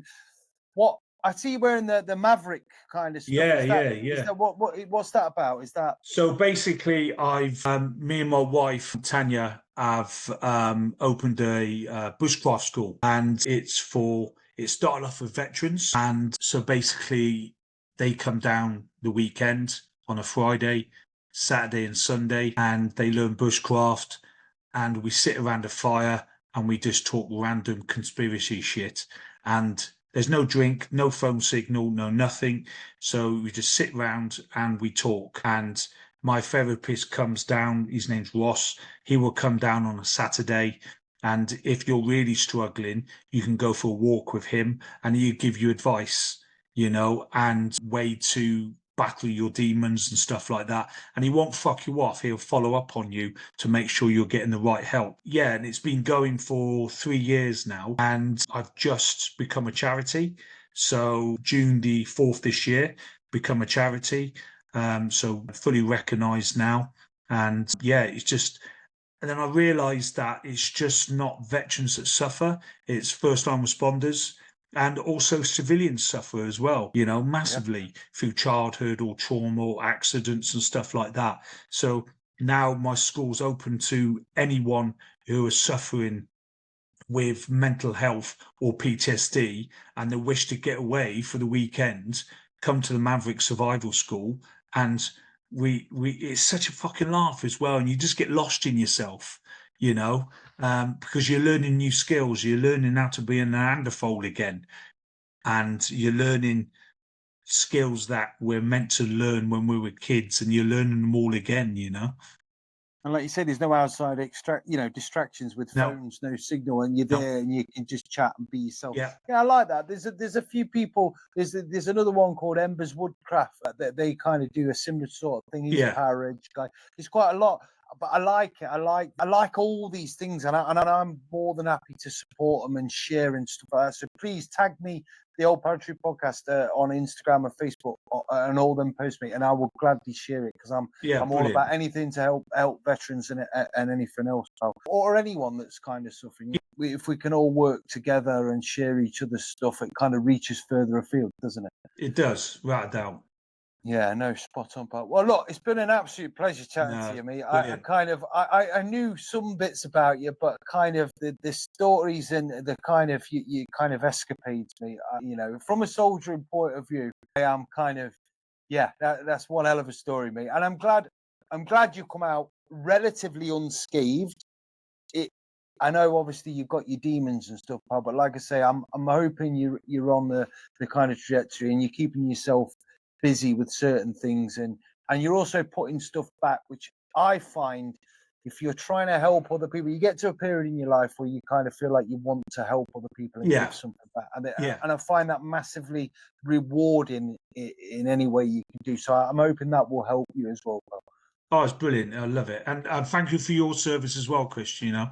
[SPEAKER 1] what I see you wearing the Maverick kind of stuff.
[SPEAKER 2] Yeah.
[SPEAKER 1] What's that about? Is that
[SPEAKER 2] so? Basically, I've me and my wife Tanya have opened a bushcraft school, and it started off with veterans, and so basically they come down the weekend on a Friday, Saturday, and Sunday, and they learn bushcraft, and we sit around a fire and we just talk random conspiracy shit, and there's no drink, no phone signal, no nothing. So we just sit round and we talk. And my therapist comes down. His name's Ross. He will come down on a Saturday. And if you're really struggling, you can go for a walk with him, and he'll give you advice, and way to battle your demons and stuff like that. And he won't fuck you off. He'll follow up on you to make sure you're getting the right help. Yeah, and it's been going for 3 years now, and I've just become a charity. So June the 4th this year, become a charity. So fully recognised now. And yeah, it's just, and then I realised that it's just not veterans that suffer, it's first-time responders. And also civilians suffer as well, you know,
[SPEAKER 1] Yeah.
[SPEAKER 2] massively through childhood or trauma or accidents and stuff like that. So now my school's open to anyone who is suffering with mental health or PTSD and they wish to get away for the weekend, come to the Maverick Survival School, and we it's such a fucking laugh as well, and you just get lost in yourself, you know, because you're learning new skills, you're learning how to be a Neanderthal again, and you're learning skills that we're meant to learn when we were kids, and you're learning them all again, you know.
[SPEAKER 1] And like you said, there's no outside distractions with
[SPEAKER 2] No,
[SPEAKER 1] phones, no signal, and you're
[SPEAKER 2] no,
[SPEAKER 1] there and you can just chat and be yourself.
[SPEAKER 2] yeah,
[SPEAKER 1] Yeah, I like that. There's a few people. There's another one called Embers Woodcraft that they kind of do a similar sort of thing. He's a
[SPEAKER 2] yeah,
[SPEAKER 1] Power Edge guy. There's quite a lot, but I like it. I like all these things, and I'm more than happy to support them and share and stuff like that. So please tag me, the Old Poetry Podcast, on Instagram and Facebook, and all them post me, and I will gladly share it because
[SPEAKER 2] yeah,
[SPEAKER 1] I'm all
[SPEAKER 2] brilliant.
[SPEAKER 1] about anything to help veterans and anything else, pal. Or anyone that's kind of suffering. If we can all work together and share each other's stuff, it kind of reaches further afield, doesn't it?
[SPEAKER 2] It does, without a doubt.
[SPEAKER 1] Yeah, no, spot on, pal. Well, look, it's been an absolute pleasure chatting to
[SPEAKER 2] No,
[SPEAKER 1] you, mate. I
[SPEAKER 2] brilliant.
[SPEAKER 1] kind of, I knew some bits about you, but kind of the stories and the kind of you kind of escapades me. From a soldiering point of view, I am kind of, yeah, that's one hell of a story, mate. And I'm glad you come out relatively unscathed. I know obviously you've got your demons and stuff, pal, but like I say, I'm hoping you're on the kind of trajectory and you're keeping yourself busy with certain things and you're also putting stuff back, which I find if you're trying to help other people, you get to a period in your life where you kind of feel like you want to help other people and
[SPEAKER 2] Yeah,
[SPEAKER 1] give something back,
[SPEAKER 2] yeah.
[SPEAKER 1] and I find that massively rewarding in any way you can do. So I'm hoping that will help you as well, pal.
[SPEAKER 2] Oh, it's brilliant. I love it. And thank you for your service as well, Chris, you know.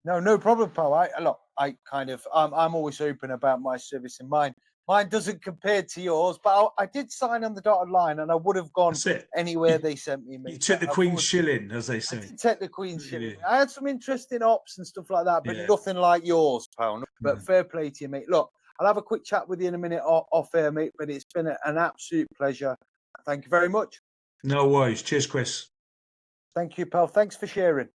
[SPEAKER 1] No, no problem, pal. I kind of, I'm always open about my service and mine. Mine doesn't compare to yours, but I did sign on the dotted line, and I would have gone
[SPEAKER 2] That's it.
[SPEAKER 1] anywhere they sent me,
[SPEAKER 2] You
[SPEAKER 1] mate.
[SPEAKER 2] took
[SPEAKER 1] But
[SPEAKER 2] the Queen's
[SPEAKER 1] unfortunately,
[SPEAKER 2] shilling, as they
[SPEAKER 1] I
[SPEAKER 2] say.
[SPEAKER 1] did take the Queen's shilling.
[SPEAKER 2] Yeah,
[SPEAKER 1] I had some interesting ops and stuff like that, but
[SPEAKER 2] yeah,
[SPEAKER 1] nothing like yours, pal. But
[SPEAKER 2] yeah.
[SPEAKER 1] fair play to you, mate. Look, I'll have a quick chat with you in a minute off air, mate. But it's been an absolute pleasure. Thank you very much.
[SPEAKER 2] No worries. Cheers, Chris.
[SPEAKER 1] Thank you, pal. Thanks for sharing.